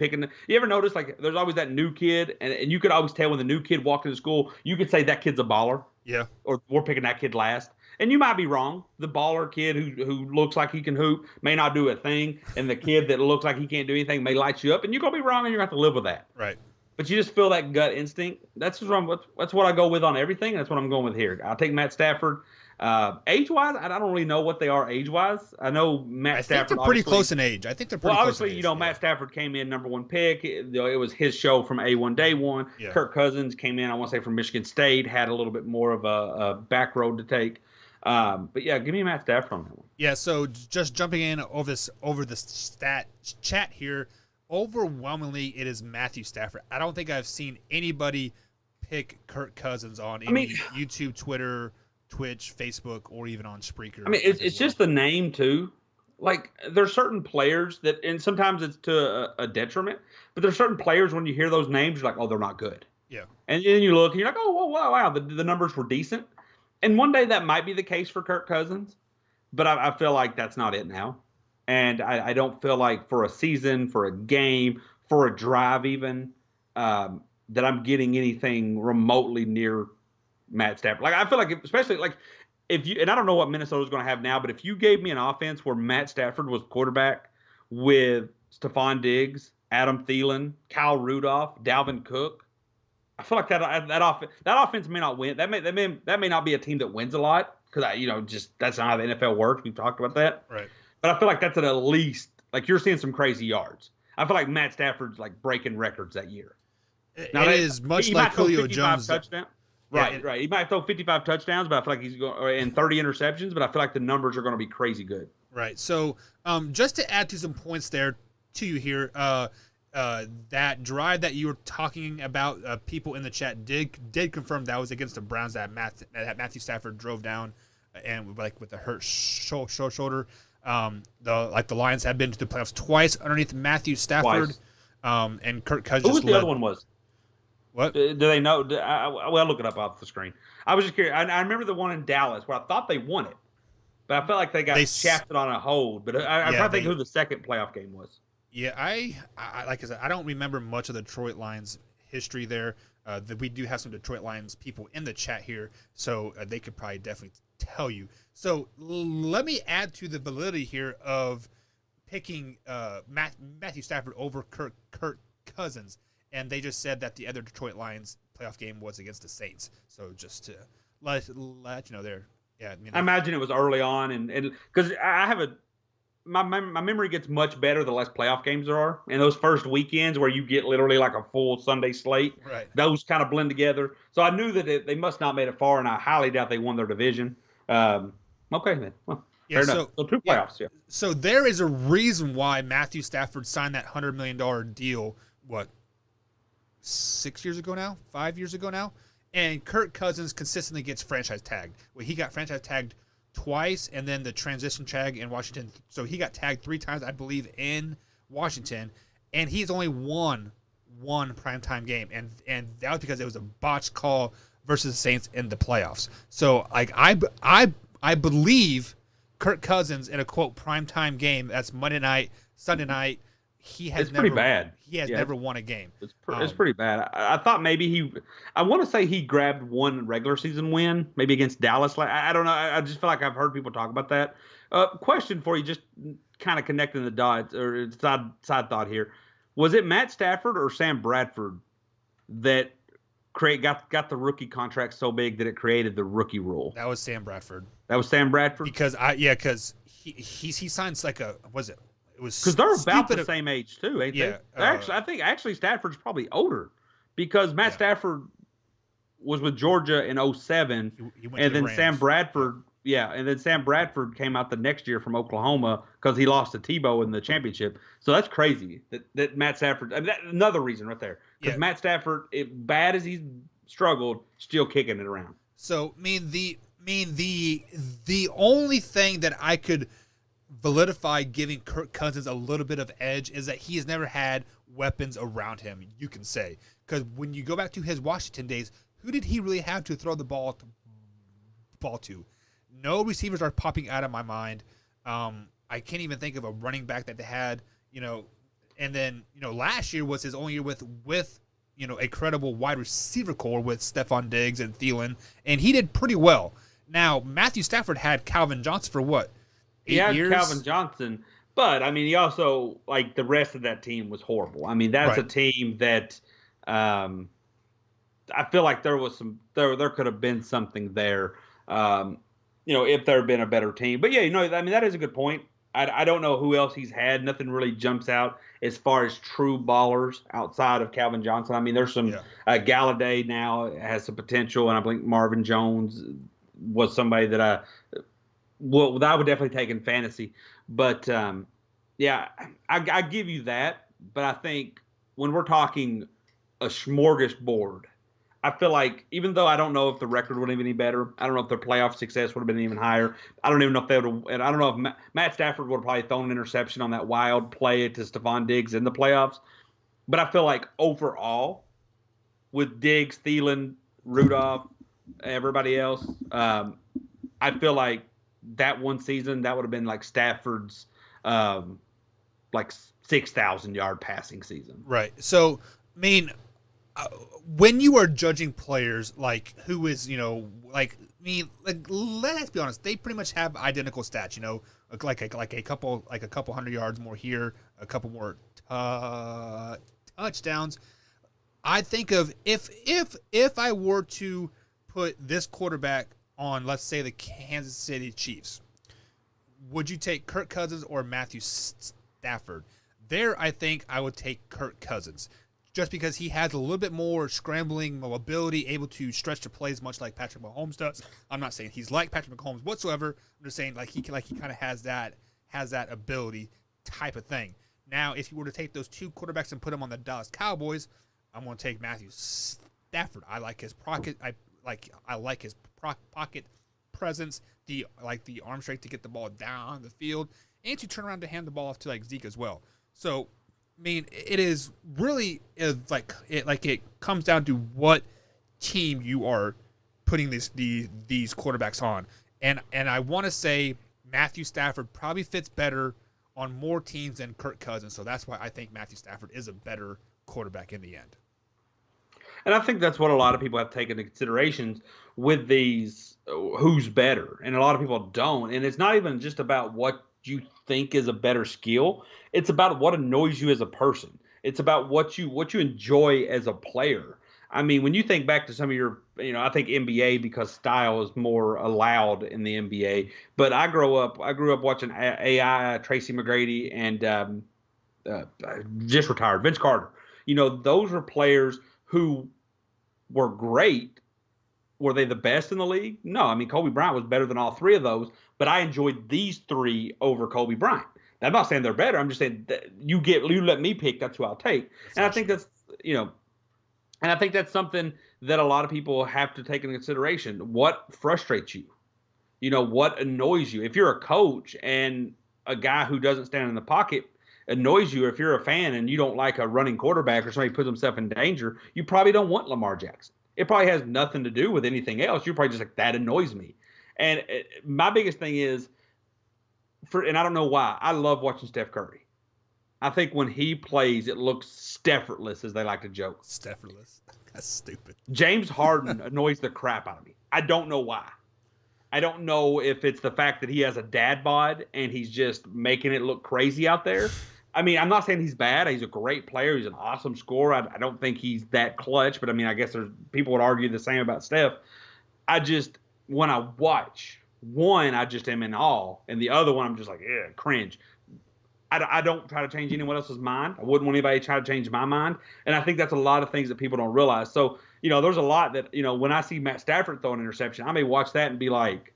ever notice like there's always that new kid, and you could always tell when the new kid walked into school, you could say that kid's a baller. Yeah. Or we're picking that kid last. And you might be wrong. The baller kid who looks like he can hoop may not do a thing, and the kid that looks like he can't do anything may light you up, and you're going to be wrong, and you're going to have to live with that. Right. But you just feel that gut instinct. That's what I go with on everything, and that's what I'm going with here. I'll take Matt Stafford. Age-wise, I don't really know what they are age-wise. I know Matt Stafford. I think they're pretty close in age. I think they're pretty well, close in obviously, age. Matt Stafford came in number 1 pick. It was his show from A1 day one. Yeah. Kirk Cousins came in, I want to say, from Michigan State, had a little bit more of a back road to take. But yeah, give me Matt Stafford on that one. Yeah, so just jumping in over this stat chat here, overwhelmingly it is Matthew Stafford. I don't think I've seen anybody pick Kirk Cousins on any YouTube, Twitter, Twitch, Facebook, or even on Spreaker. I mean, it's just the name too. Like, there's certain players that, and sometimes it's to a detriment, but there's certain players when you hear those names, you're like, oh, they're not good. Yeah. And then you look and you're like, oh, wow, the numbers were decent. And one day that might be the case for Kirk Cousins, but I feel like that's not it now. And I don't feel like for a season, for a game, for a drive even, that I'm getting anything remotely near Matt Stafford. Like, I feel like, especially like if you, and I don't know what Minnesota's going to have now, but if you gave me an offense where Matt Stafford was quarterback with Stephon Diggs, Adam Thielen, Kyle Rudolph, Dalvin Cook, I feel like that offense may not win. That may not be a team that wins a lot because just that's not how the NFL works. We've talked about that, right? But I feel like that's at least, like, you're seeing some crazy yards. I feel like Matt Stafford's like breaking records that year. Now, it is much like Julio Jones. Touchdown. Right. He might throw 55 touchdowns, but I feel like he's going and 30 interceptions. But I feel like the numbers are going to be crazy good. Right. So, just to add to some points there to you here, that drive that you were talking about, people in the chat did confirm that was against the Browns that Matthew Stafford drove down, and with a hurt shoulder. The Lions have been to the playoffs twice underneath Matthew Stafford. And Kirk Cousins. Who was the other one was? What? Do they know? I'll look it up off the screen. I was just curious. I remember the one in Dallas where I thought they won it, but I felt like they got shafted on a hold. But I'm trying to think who the second playoff game was. Yeah, I like I said, I don't remember much of the Detroit Lions history there. That we do have some Detroit Lions people in the chat here, so they could probably definitely tell you. So let me add to the validity here of picking Matthew Stafford over Kirk Cousins. And they just said that the other Detroit Lions playoff game was against the Saints. So just to let you know there. Yeah, I imagine it was early on, and because I have my memory gets much better the less playoff games there are. And those first weekends where you get literally like a full Sunday slate, right? Those kind of blend together. So I knew that they must not made it far, and I highly doubt they won their division. Okay, then. Well, yeah, so 2 playoffs, yeah. So there is a reason why Matthew Stafford signed that $100 million deal, 6 years ago now? 5 years ago now? And Kirk Cousins consistently gets franchise tagged. Well, he got franchise tagged twice, and then the transition tag in Washington. So he got tagged 3 times, I believe, in Washington, and he's only won one primetime game, and that was because it was a botched call versus the Saints in the playoffs. So like I believe Kirk Cousins in a quote primetime game, that's Monday night, Sunday night, it's pretty bad. He has never won a game. It's pretty bad. I thought maybe I want to say he grabbed one regular season win, maybe against Dallas. I don't know. I just feel like I've heard people talk about that. Question for you, just kind of connecting the dots or side thought here. Was it Matt Stafford or Sam Bradford that got the rookie contract so big that it created the rookie rule? That was Sam Bradford. That was Sam Bradford? Because he signs like a, was it? It was because they're about the same age too, ain't they? I think Stafford's probably older because Matt Stafford was with Georgia in 2007, and then Sam Bradford, and then Sam Bradford came out the next year from Oklahoma because he lost to Tebow in the championship. So that's crazy that Matt Stafford. I mean, that's another reason right there because Matt Stafford, bad as he's struggled, still kicking it around. So the only thing that I could validify giving Kirk Cousins a little bit of edge is that he has never had weapons around him, you can say. Because when you go back to his Washington days, who did he really have to throw the ball to? No receivers are popping out of my mind. I can't even think of a running back that they had, and then, last year was his only year with a credible wide receiver core with Stephon Diggs and Thielen, and he did pretty well. Now, Matthew Stafford had Calvin Johnson for what? 8 years? Calvin Johnson, but I mean, he also, like, the rest of that team was horrible. I mean, that's a team that I feel like there was there could have been something there. if there had been a better team. But yeah, I mean, that is a good point. I don't know who else he's had. Nothing really jumps out as far as true ballers outside of Calvin Johnson. I mean, there's some Galladay now has some potential, and I think Marvin Jones was somebody that would definitely take in fantasy. But yeah, I give you that. But I think when we're talking a smorgasbord, I feel like even though I don't know if the record would have been any better, I don't know if their playoff success would have been even higher. I don't even know if they would have, and I don't know if Matt Stafford would have probably thrown an interception on that wild play to Stephon Diggs in the playoffs. But I feel like overall, with Diggs, Thielen, Rudolph, everybody else, I feel like that one season, that would have been like Stafford's like 6,000-yard passing season. Right. So, I mean, when you are judging players, like who is, let's be honest, they pretty much have identical stats, like a couple hundred yards more here, a couple more touchdowns. I think of if I were to put this quarterback on, let's say, the Kansas City Chiefs, would you take Kirk Cousins or Matthew Stafford? There, I think I would take Kirk Cousins, just because he has a little bit more scrambling mobility, able to stretch the plays much like Patrick Mahomes does. I'm not saying he's like Patrick Mahomes whatsoever. I'm just saying he kind of has that ability type of thing. Now, if you were to take those two quarterbacks and put them on the Dallas Cowboys, I'm going to take Matthew Stafford. I like his pocket. I like his pocket presence, the arm strength to get the ball down the field, and to turn around to hand the ball off to Zeke as well. So, I mean, it is really it comes down to what team you are putting these quarterbacks on, and I want to say Matthew Stafford probably fits better on more teams than Kirk Cousins, so that's why I think Matthew Stafford is a better quarterback in the end. And I think that's what a lot of people have taken into considerations with these who's better, and a lot of people don't. And it's not even just about what you think is a better skill. It's about what annoys you as a person. It's about what you enjoy as a player. I mean, when you think back to some of your, I think NBA, because style is more allowed in the NBA. But I grew up watching AI, Tracy McGrady, and just retired Vince Carter. Those were players who were great. Were they the best in the league? No. I mean, Kobe Bryant was better than all three of those, but I enjoyed these three over Kobe Bryant. Now, I'm not saying they're better. I'm just saying that you let me pick. That's who I'll take. And I think that's, and I think that's something that a lot of people have to take into consideration. What frustrates you? What annoys you? If you're a coach and a guy who doesn't stand in the pocket annoys you, if you're a fan and you don't like a running quarterback or somebody puts himself in danger, you probably don't want Lamar Jackson. It probably has nothing to do with anything else. You're probably just like, that annoys me. And my biggest thing is, and I don't know why, I love watching Steph Curry. I think when he plays, it looks Steffortless, as they like to joke. Steffortless? That's stupid. James Harden annoys the crap out of me. I don't know why. I don't know if it's the fact that he has a dad bod and he's just making it look crazy out there. I mean, I'm not saying he's bad. He's a great player. He's an awesome scorer. I don't think he's that clutch, but I mean, I guess people would argue the same about Steph. When I watch, one, I just am in awe, and the other one, I'm just like, yeah, cringe. I don't try to change anyone else's mind. I wouldn't want anybody to try to change my mind, and I think that's a lot of things that people don't realize. So, there's a lot that, when I see Matt Stafford throw an interception, I may watch that and be like,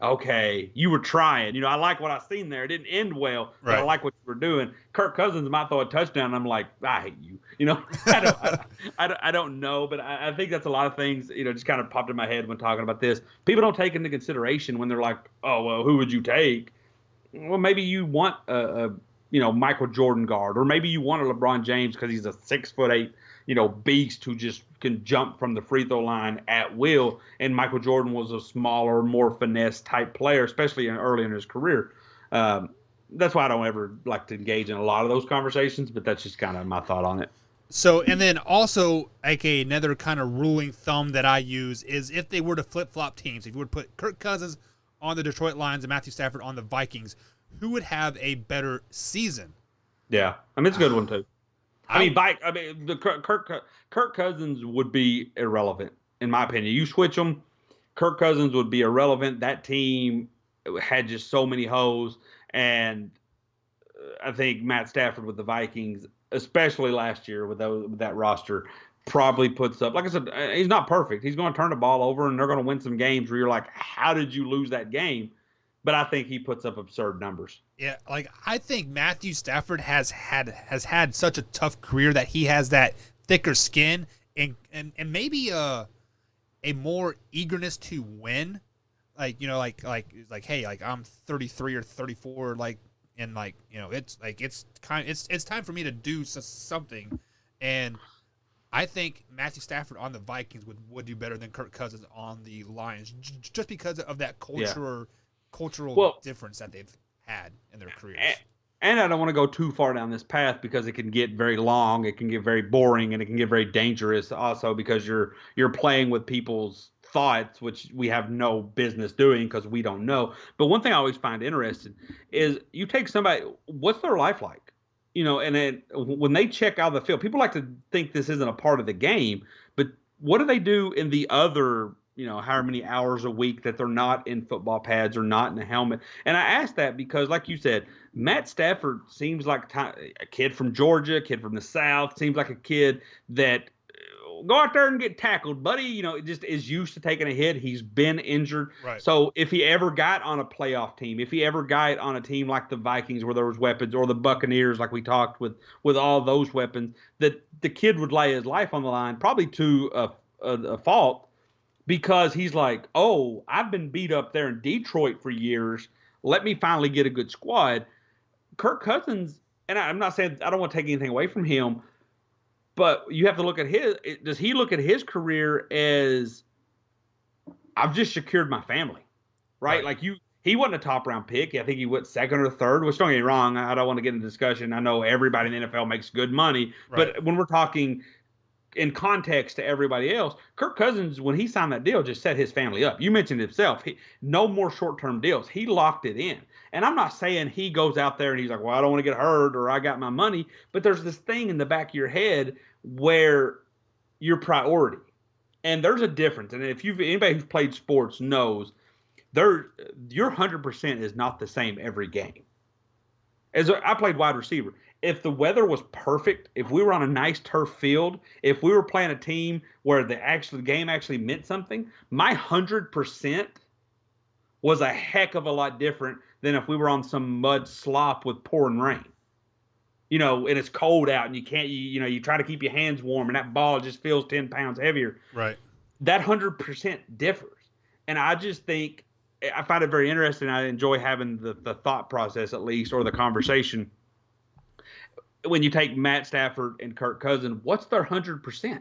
okay, you were trying. I like what I seen there. It didn't end well, but I like what you were doing. Kirk Cousins might throw a touchdown, and I'm like, I hate you. I don't know, but I think that's a lot of things, just kind of popped in my head when talking about this. People don't take into consideration when they're like, oh, well, who would you take? Well, maybe you want a Michael Jordan guard, or maybe you want a LeBron James because he's a 6'8", beast who just can jump from the free throw line at will. And Michael Jordan was a smaller, more finesse type player, especially early in his career. That's why I don't ever like to engage in a lot of those conversations, but that's just kind of my thought on it. So, and then also, like another kind of ruling thumb that I use is if they were to flip-flop teams, if you would put Kirk Cousins on the Detroit Lions and Matthew Stafford on the Vikings, who would have a better season? Yeah, I mean, it's a good one too. The Kirk Cousins would be irrelevant in my opinion. You switch them, Kirk Cousins would be irrelevant. That team had just so many holes, and I think Matt Stafford with the Vikings, especially last year with that roster, probably puts up. Like I said, he's not perfect. He's going to turn the ball over, and they're going to win some games where you're like, how did you lose that game? But I think he puts up absurd numbers. Yeah, like I think Matthew Stafford has had such a tough career that he has that thicker skin and maybe a more eagerness to win. Like, you know, like hey, like I'm 33 or 34, like, and like, you know, it's time for me to do something. And I think Matthew Stafford on the Vikings would do better than Kirk Cousins on the Lions, just because of that cultural difference that they've had in their careers. And I don't want to go too far down this path because it can get very long, it can get very boring, and it can get very dangerous also because you're playing with people's thoughts, which we have no business doing because we don't know. But one thing I always find interesting is you take somebody, what's their life like? You know, and then when they check out of the field, people like to think this isn't a part of the game, but what do they do in the other, you know, however many hours a week that they're not in football pads or not in a helmet? And I ask that because, like you said, Matt Stafford seems like a kid from Georgia, a kid from the South, seems like a kid that go out there and get tackled, buddy. You know, just is used to taking a hit. He's been injured. Right. So if he ever got on a playoff team, if he ever got on a team like the Vikings where there was weapons, or the Buccaneers, like we talked with all those weapons, that the kid would lay his life on the line, probably to a fault, because he's like, oh, I've been beat up there in Detroit for years. Let me finally get a good squad. Kirk Cousins, and I'm not saying I don't want to take anything away from him, but you have to look at does he look at his career as, I've just secured my family, right? Like he wasn't a top round pick. I think he went second or third, which don't get me wrong. I don't want to get into discussion. I know everybody in the NFL makes good money, but when we're talking in context to everybody else, Kirk Cousins, when he signed that deal, just set his family up. You mentioned it himself. No more short-term deals. He locked it in. And I'm not saying he goes out there and he's like, well, I don't want to get hurt or I got my money. But there's this thing in the back of your head where your priority. And there's a difference. And if anybody who's played sports knows, your 100% is not the same every game. I played wide receiver. If the weather was perfect, if we were on a nice turf field, if we were playing a team where the game actually meant something, my 100% was a heck of a lot different than if we were on some mud slop with pouring rain. You know, and it's cold out and you can't, you try to keep your hands warm and that ball just feels 10 pounds heavier. Right. That 100% differs. And I just think, I find it very interesting. I enjoy having the thought process, at least, or the conversation. When you take Matt Stafford and Kirk Cousins, what's their 100%?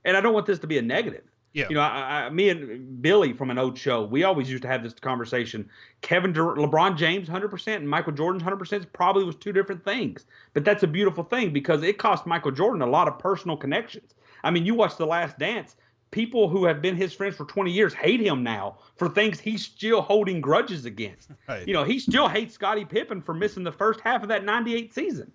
And I don't want this to be a negative. Yeah. You know, me and Billy from an old show, we always used to have this conversation. LeBron James 100% and Michael Jordan 100% probably was two different things. But that's a beautiful thing because it cost Michael Jordan a lot of personal connections. I mean, you watch The Last Dance. People who have been his friends for 20 years hate him now for things he's still holding grudges against. Right. You know, he still hates Scottie Pippen for missing the first half of that 98 season.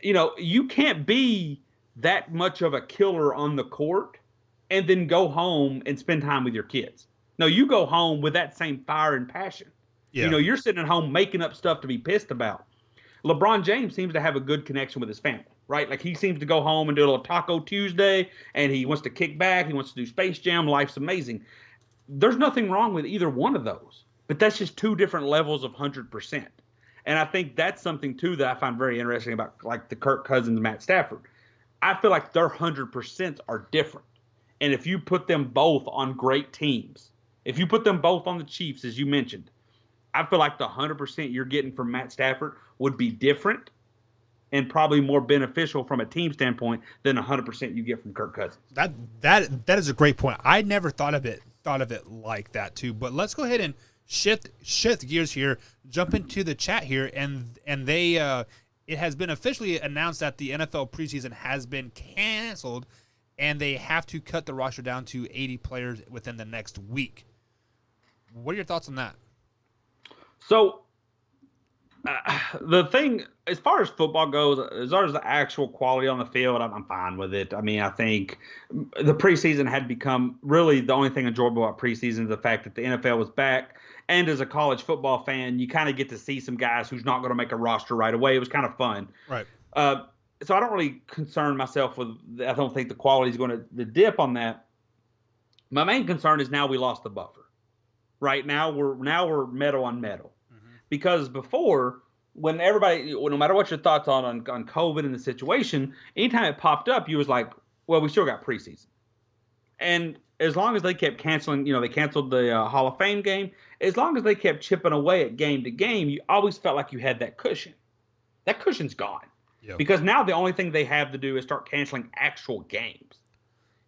You know, you can't be that much of a killer on the court and then go home and spend time with your kids. No, you go home with that same fire and passion. Yeah. You know, you're sitting at home making up stuff to be pissed about. LeBron James seems to have a good connection with his family, right? Like he seems to go home and do a little Taco Tuesday and he wants to kick back. He wants to do Space Jam. Life's amazing. There's nothing wrong with either one of those, but that's just two different levels of 100%. And I think that's something, too, that I find very interesting about, like, the Kirk Cousins, Matt Stafford. I feel like their 100% are different. And if you put them both on great teams, if you put them both on the Chiefs, as you mentioned, I feel like the 100% you're getting from Matt Stafford would be different and probably more beneficial from a team standpoint than 100% you get from Kirk Cousins. That is a great point. I never thought of it like that, too. But let's go ahead and shift gears here, jump into the chat here, and they it has been officially announced that the NFL preseason has been canceled, and they have to cut the roster down to 80 players within the next week. What are your thoughts on that? So The thing, as far as football goes, as far as the actual quality on the field, I'm fine with it. I mean, I think the preseason had become really the only thing enjoyable about preseason is the fact that the NFL was back. And as a college football fan, you kind of get to see some guys who's not going to make a roster right away. It was kind of fun. Right. So I don't really concern myself with. I don't think the quality is going to dip on that. My main concern is now we lost the buffer. Right now we're metal on metal. Because before, when everybody, no matter what your thoughts on COVID and the situation, anytime it popped up, you was like, well, we still got preseason. And as long as they kept canceling, they canceled the Hall of Fame game. As long as they kept chipping away at game to game, you always felt like you had that cushion. That cushion's gone. Yep. Because now the only thing they have to do is start canceling actual games.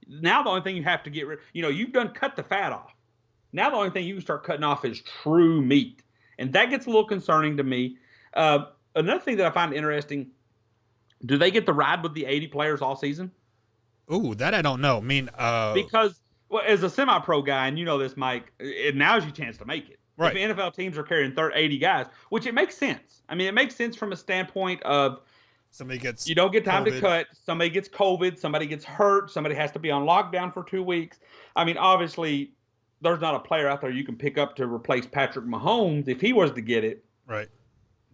Now the only thing you have to get rid, you've done cut the fat off. Now the only thing you can start cutting off is true meat. And that gets a little concerning to me. Another thing that I find interesting, do they get to ride with the 80 players all season? Ooh, that I don't know. I mean, because as a semi-pro guy, and you know this, Mike, now's your chance to make it. Right. If NFL teams are carrying 80 guys, which it makes sense. I mean, it makes sense from a standpoint of you don't get time COVID. to cut. Somebody gets COVID. Somebody gets hurt. Somebody has to be on lockdown for 2 weeks. I mean, obviously, there's not a player out there you can pick up to replace Patrick Mahomes if he was to get it. Right.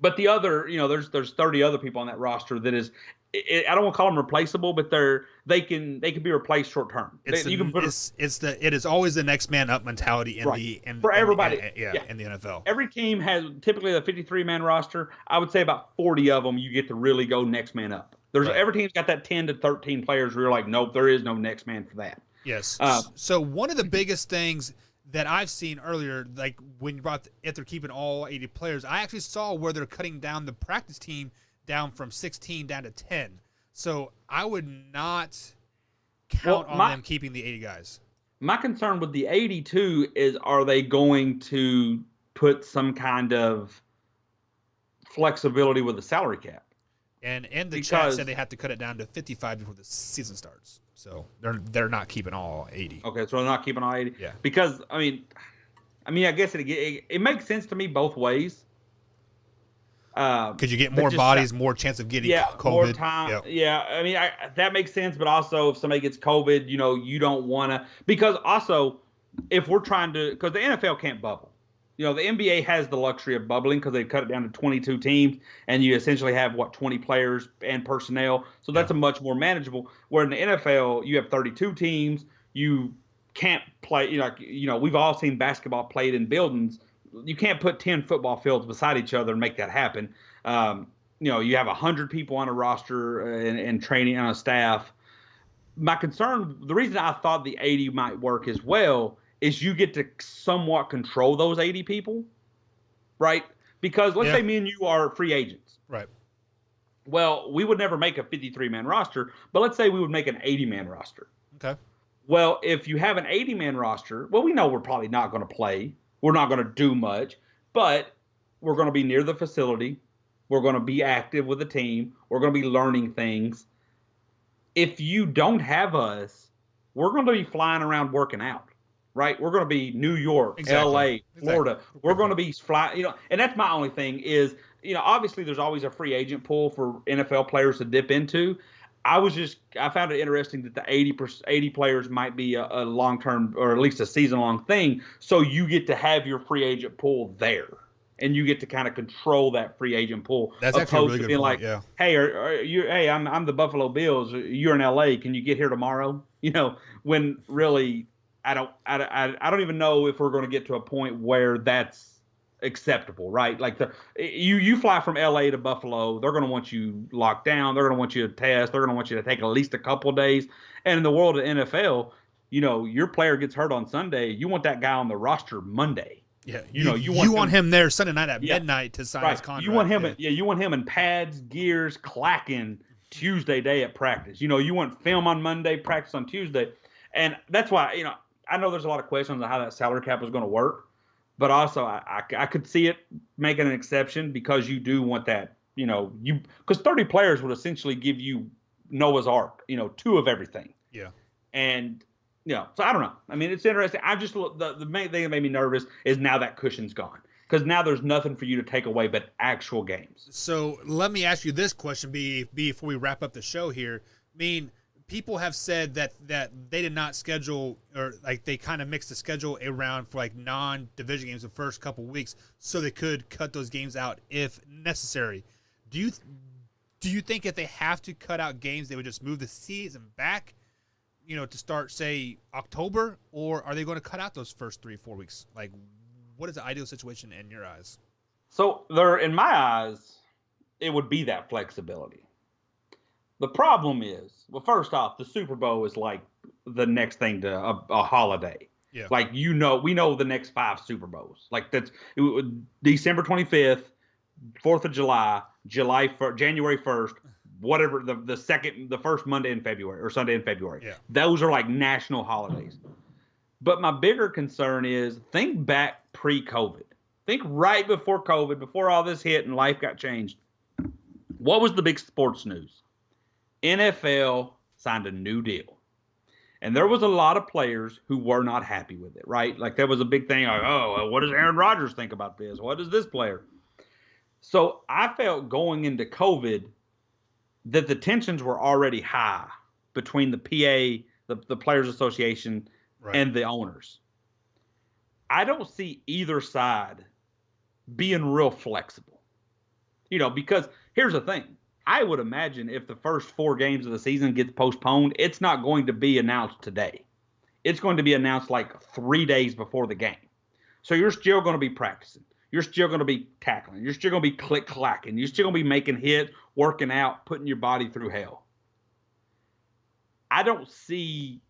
But the other, there's 30 other people on that roster that is, I don't want to call them replaceable, but they can be replaced short term. It is always the next man up mentality for everybody. In the NFL. Every team has typically a 53-man roster. I would say about 40 of them you get to really go next man up. Every team's got that 10 to 13 players where you're like, nope, there is no next man for that. Yes. So one of the biggest things that I've seen earlier, like when you brought if they're keeping all 80 players, I actually saw where they're cutting down the practice team down from 16 down to 10. So I would not count on them keeping the 80 guys. My concern with the 82 is, are they going to put some kind of flexibility with the salary cap? And the chat said they have to cut it down to 55 before the season starts. So they're not keeping all 80. Okay, so they're not keeping all 80. Yeah. Because I mean, I guess it makes sense to me both ways. Because you get more bodies, more chance of getting COVID. More time. Yep. Yeah, I mean, that makes sense. But also, if somebody gets COVID, you don't want to. Because also, if we're trying to, because the NFL can't bubble. The NBA has the luxury of bubbling because they cut it down to 22 teams, and you essentially have 20 players and personnel. So that's a much more manageable. Where in the NFL, you have 32 teams. You can't play. We've all seen basketball played in buildings. You can't put 10 football fields beside each other and make that happen. You have 100 people on a roster and training on a staff. My concern, the reason I thought the 80 might work as well, is you get to somewhat control those 80 people, right? Because let's say me and you are free agents. Right. Well, we would never make a 53-man roster, but let's say we would make an 80-man roster. Okay. Well, if you have an 80-man roster, we know we're probably not going to play. We're not going to do much, but we're going to be near the facility. We're going to be active with the team. We're going to be learning things. If you don't have us, we're going to be flying around working out. Right, we're going to be New York, L.A., Florida. We're going to be and that's my only thing is, obviously there's always a free agent pool for NFL players to dip into. I found it interesting that the 80 players might be a long-term or at least a season-long thing. So you get to have your free agent pool there, and you get to kind of control that free agent pool. That's actually a really good point. Yeah. Hey, Hey, I'm the Buffalo Bills. You're in L.A. Can you get here tomorrow? When really. I don't even know if we're going to get to a point where that's acceptable, right? Like you fly from LA to Buffalo, they're going to want you locked down. They're going to want you to test. They're going to want you to take at least a couple of days. And in the world of NFL, your player gets hurt on Sunday. You want that guy on the roster Monday. Yeah, you want him there Sunday night at midnight to sign his contract. You want him, you want him in pads, gears, clacking Tuesday day at practice. You want film on Monday, practice on Tuesday, and that's why I know there's a lot of questions on how that salary cap is going to work, but also I could see it making an exception because you do want that, because 30 players would essentially give you Noah's Ark, 2 of everything. Yeah. And, so I don't know. I mean, it's interesting. The main thing that made me nervous is now that cushion's gone. because now there's nothing for you to take away but actual games. So let me ask you this question before we wrap up the show here. I mean, people have said that they did not schedule, or like they kind of mixed the schedule around for like non-division games the first couple weeks so they could cut those games out if necessary. Do you think if they have to cut out games, they would just move the season back, to start, say, October? Or are they going to cut out those first 3-4 weeks? Like, what is the ideal situation in your eyes? So in my eyes, it would be that flexibility. The problem is, well, first off, the Super Bowl is like the next thing to a holiday. Yeah. Like, we know the next 5 Super Bowls. Like, December 25th, 4th of July, January 1st, whatever, the first Monday in February or Sunday in February. Yeah. Those are like national holidays. But my bigger concern is, think back pre-COVID. Think right before COVID, before all this hit and life got changed. What was the big sports news? NFL signed a new deal. And there was a lot of players who were not happy with it, right? Like, there was a big thing like, oh, what does Aaron Rodgers think about this? What does this player? So I felt going into COVID that the tensions were already high between the PA, the Players Association, right, and the owners. I don't see either side being real flexible. Because here's the thing. I would imagine if the first 4 games of the season gets postponed, it's not going to be announced today. It's going to be announced like 3 days before the game. So you're still going to be practicing. You're still going to be tackling. You're still going to be click-clacking. You're still going to be making hits, working out, putting your body through hell. I don't see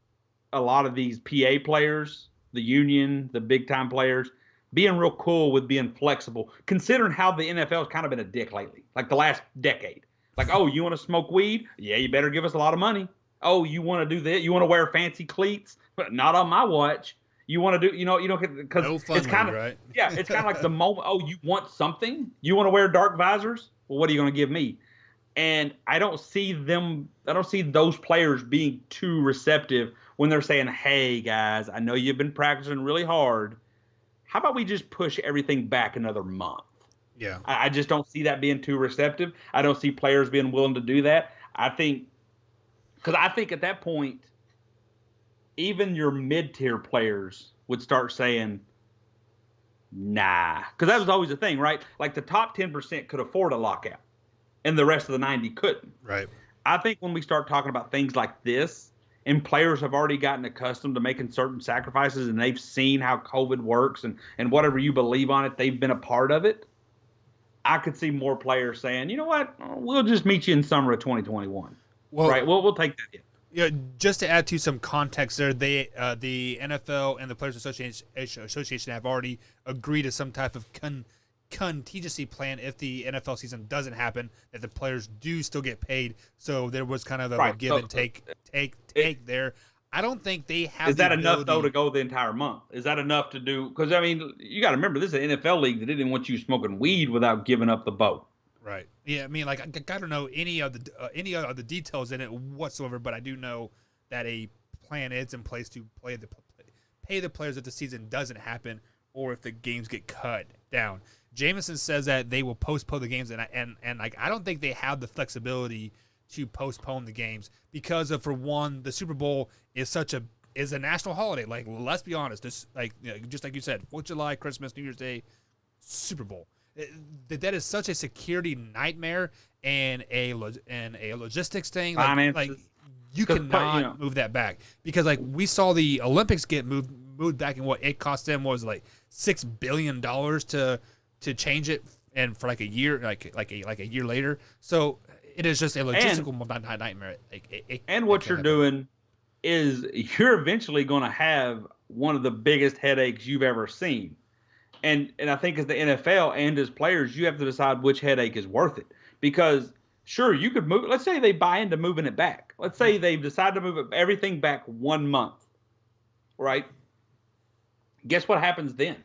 a lot of these PA players, the union, the big-time players, being real cool with being flexible, considering how the NFL has kind of been a dick lately, like the last decade. Like, oh, you want to smoke weed? Yeah, you better give us a lot of money. Oh, you want to do that? You want to wear fancy cleats? But not on my watch. You want to do, because no fun, it's kind of, right? Yeah, it's kind of like the moment, oh, you want something? You want to wear dark visors? Well, what are you going to give me? And I don't see those players being too receptive when they're saying, hey, guys, I know you've been practicing really hard. How about we just push everything back another month? Yeah. I just don't see that being too receptive. I don't see players being willing to do that. I think at that point, even your mid-tier players would start saying, nah. Because that was always the thing, right? Like, the top 10% could afford a lockout, and the rest of the 90 couldn't. Right. I think when we start talking about things like this, and players have already gotten accustomed to making certain sacrifices, and they've seen how COVID works, and whatever you believe on it, they've been a part of it, I could see more players saying, you know what, we'll just meet you in summer of 2021. Well, right? We'll take that in. Yeah, just to add to some context there, the NFL and the Players Association have already agreed to some type of contingency plan if the NFL season doesn't happen, that the players do still get paid. So there was kind of a give and take there. I don't think they have. Is that enough though to go the entire month? Is that enough to do? Because I mean, you got to remember, this is an NFL league that didn't want you smoking weed without giving up the boat. Right. Yeah. I mean, like, I don't know any of the details in it whatsoever, but I do know that a plan is in place to pay the players if the season doesn't happen or if the games get cut down. Jameson says that they will postpone the games, and I don't think they have the flexibility to postpone the games because of, for one, the Super Bowl is a national holiday. Like, let's be honest, this, like, just like you said, 4th of July, Christmas, New Year's Day, Super Bowl. That is such a security nightmare and a logistics thing. Like you cannot move that back, because like we saw the Olympics get moved back, and what it cost them was like $6 billion to change it, and for like a year, like a year later. So it is just a logistical nightmare. And what you're doing is you're eventually going to have one of the biggest headaches you've ever seen. And I think as the NFL and as players, you have to decide which headache is worth it. Because, sure, you could move. Let's say they buy into moving it back. Let's say they've decided to move everything back 1 month, right? Guess what happens then?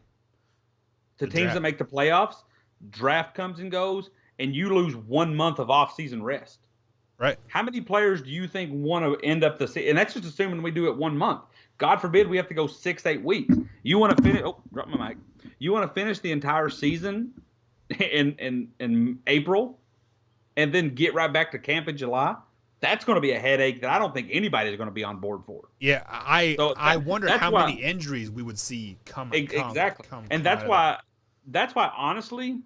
To teams that make the playoffs, draft comes and goes, and you lose 1 month of off-season rest. Right. How many players do you think want to end up the season? And that's just assuming we do it 1 month. God forbid we have to go 6-8 weeks. You want to finish? Oh, drop my mic. You want to finish the entire season in April and then get right back to camp in July? That's going to be a headache that I don't think anybody's going to be on board for. Yeah, I wonder how many injuries we would see exactly. And that's why honestly,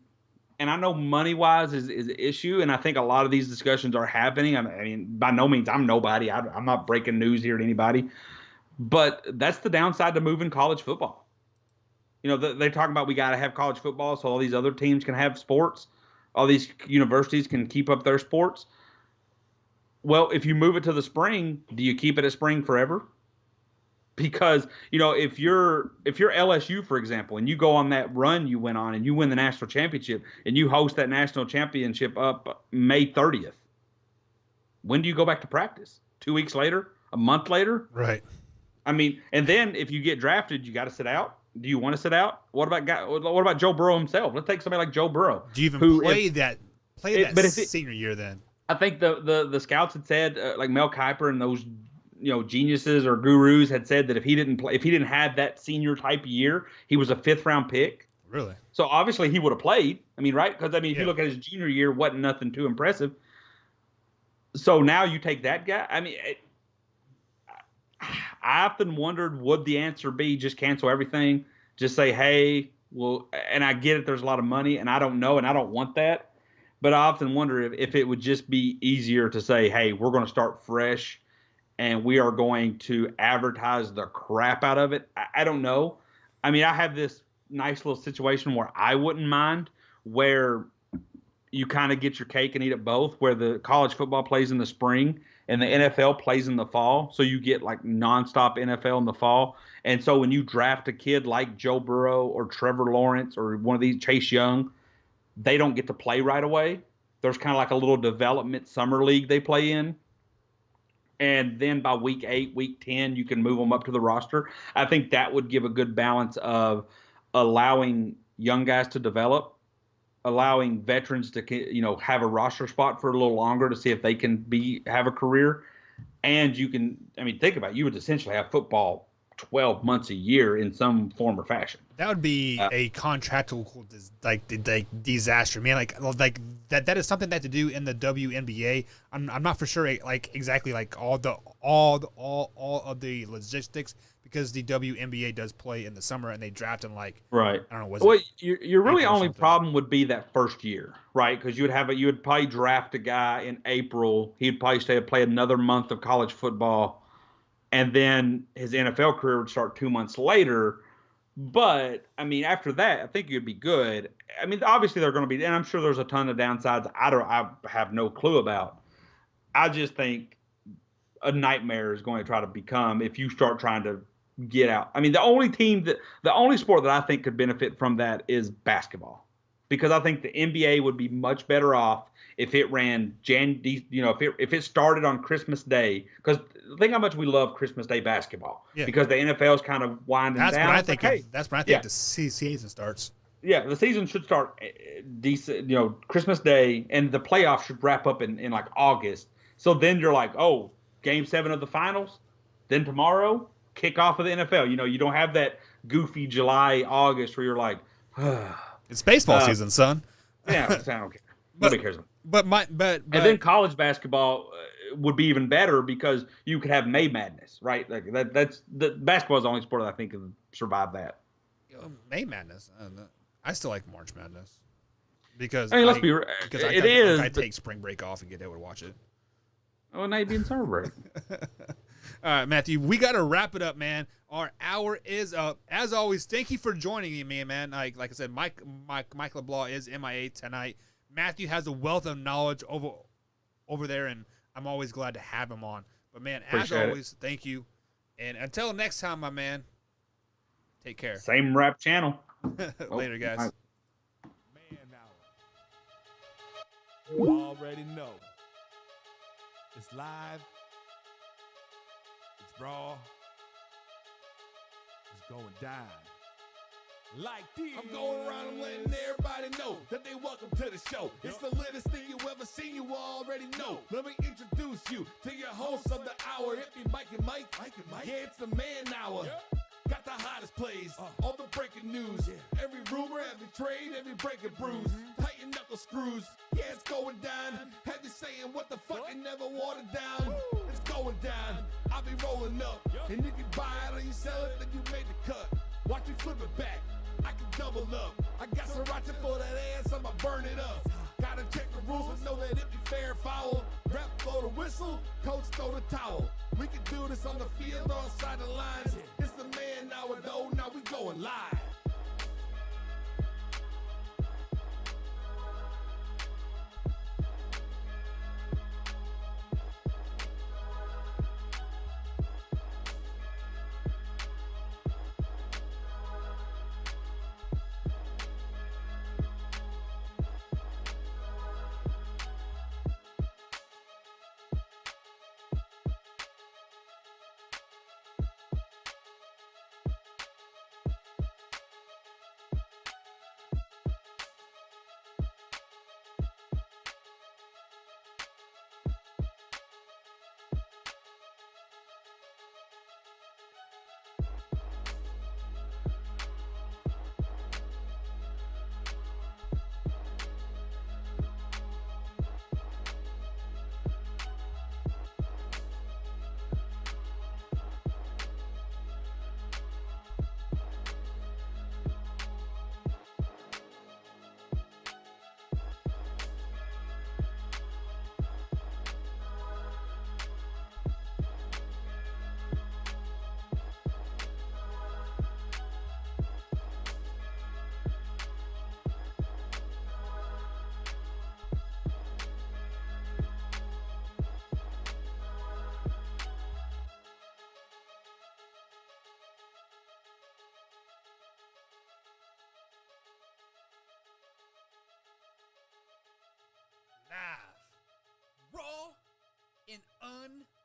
and I know money-wise is an issue, and I think a lot of these discussions are happening. I mean, by no means I'm nobody. I'm not breaking news here to anybody. But that's the downside to moving college football. You know, they're talking about we got to have college football so all these other teams can have sports. All these universities can keep up their sports. Well, if you move it to the spring, do you keep it at spring forever? Because, you know, if you're LSU, for example, and you go on that run you went on and you win the national championship and you host that national championship up May 30th, when do you go back to practice? 2 weeks later? A month later? Right. I mean, and then if you get drafted, you got to sit out. Do you want to sit out? What about Joe Burrow himself? Let's take somebody like Joe Burrow. Do you even play that senior year then? I think the scouts had said, like Mel Kiper and those, you know, geniuses or gurus had said that if he didn't have that senior type year, he was a 5th round pick. Really? So obviously he would have played. I mean, right? Because if you look at his junior year, wasn't nothing too impressive. So now you take that guy. I mean, I often wondered, would the answer be just cancel everything? Just say, hey, well, and I get it. There's a lot of money, and I don't know, and I don't want that. But I often wonder if it would just be easier to say, hey, we're going to start fresh and we are going to advertise the crap out of it. I don't know. I mean, I have this nice little situation where I wouldn't mind, where you kind of get your cake and eat it both, where the college football plays in the spring and the NFL plays in the fall. So you get like nonstop NFL in the fall. And so when you draft a kid like Joe Burrow or Trevor Lawrence or one of these, Chase Young, they don't get to play right away. There's kind of like a little development summer league they play in. And then by week 8, week 10, you can move them up to the roster. I think that would give a good balance of allowing young guys to develop, allowing veterans to, you know, have a roster spot for a little longer to see if they can have a career. And you can, I mean, think about it. You would essentially have football 12 months a year in some form or fashion. That would be a contractual disaster, man. Like that is something that to do in the WNBA. I'm not for sure like exactly like all of the logistics, because the WNBA does play in the summer and they draft in like right. I don't know. Well, your really only problem would be that first year, right? Because you would probably draft a guy in April. He'd probably play another month of college football, and then his NFL career would start 2 months later. But, I mean, after that, I think you'd be good. I mean, obviously they're going to be – and I'm sure there's a ton of downsides I have no clue about. I just think a nightmare is going to try to become if you start trying to get out. I mean, the only sport that I think could benefit from that is basketball, because I think the NBA would be much better off if it ran if it started on Christmas Day, because think how much we love Christmas Day basketball, because the NFL is kind of winding down. That's when I think the season starts. Yeah, the season should start decent, Christmas Day, and the playoffs should wrap up in like August. So then you're like, oh, Game 7 of the finals, then tomorrow kickoff of the NFL. You don't have that goofy July, August where you're like, it's baseball season, son. Yeah, I don't care. Nobody cares. And then college basketball would be even better, because you could have May Madness, right? Like basketball is the only sport that I think can survive that. May Madness. I still like March Madness, because let's be real. I take spring break off and get able to watch it. Oh, now you'd be in summer break. All right, Matthew, we got to wrap it up, man. Our hour is up. As always, thank you for joining me, man. Like I said, Mike LeBlanc is MIA tonight. Matthew has a wealth of knowledge over there, and I'm always glad to have him on. But, man, as always, thank you. And until next time, my man, take care. Same rap channel. Later, guys. Man hour. You already know. It's live. It's raw. It's going down. Like this. I'm going around and letting everybody know that they welcome to the show. It's the latest thing you ever seen, you already know. Let me introduce you to your host of the hour. It be Mike and Mike. Yeah, it's the man hour. Got the hottest plays, all the breaking news. Every rumor, every trade, every breaking bruise. Tighten knuckle screws, yeah, it's going down. Have you saying what the fuck and never watered down? It's going down, I'll be rolling up. And if you buy it or you sell it, then you made the cut. Watch me flip it back, I can double up. I got sriracha for that ass, I'ma burn it up. Gotta check the rules, but know that it be fair foul. Rep blow the whistle, coach throw the towel. We can do this on the field or outside the lines. It's the man now, though, now we going live. Live, raw, and uncut.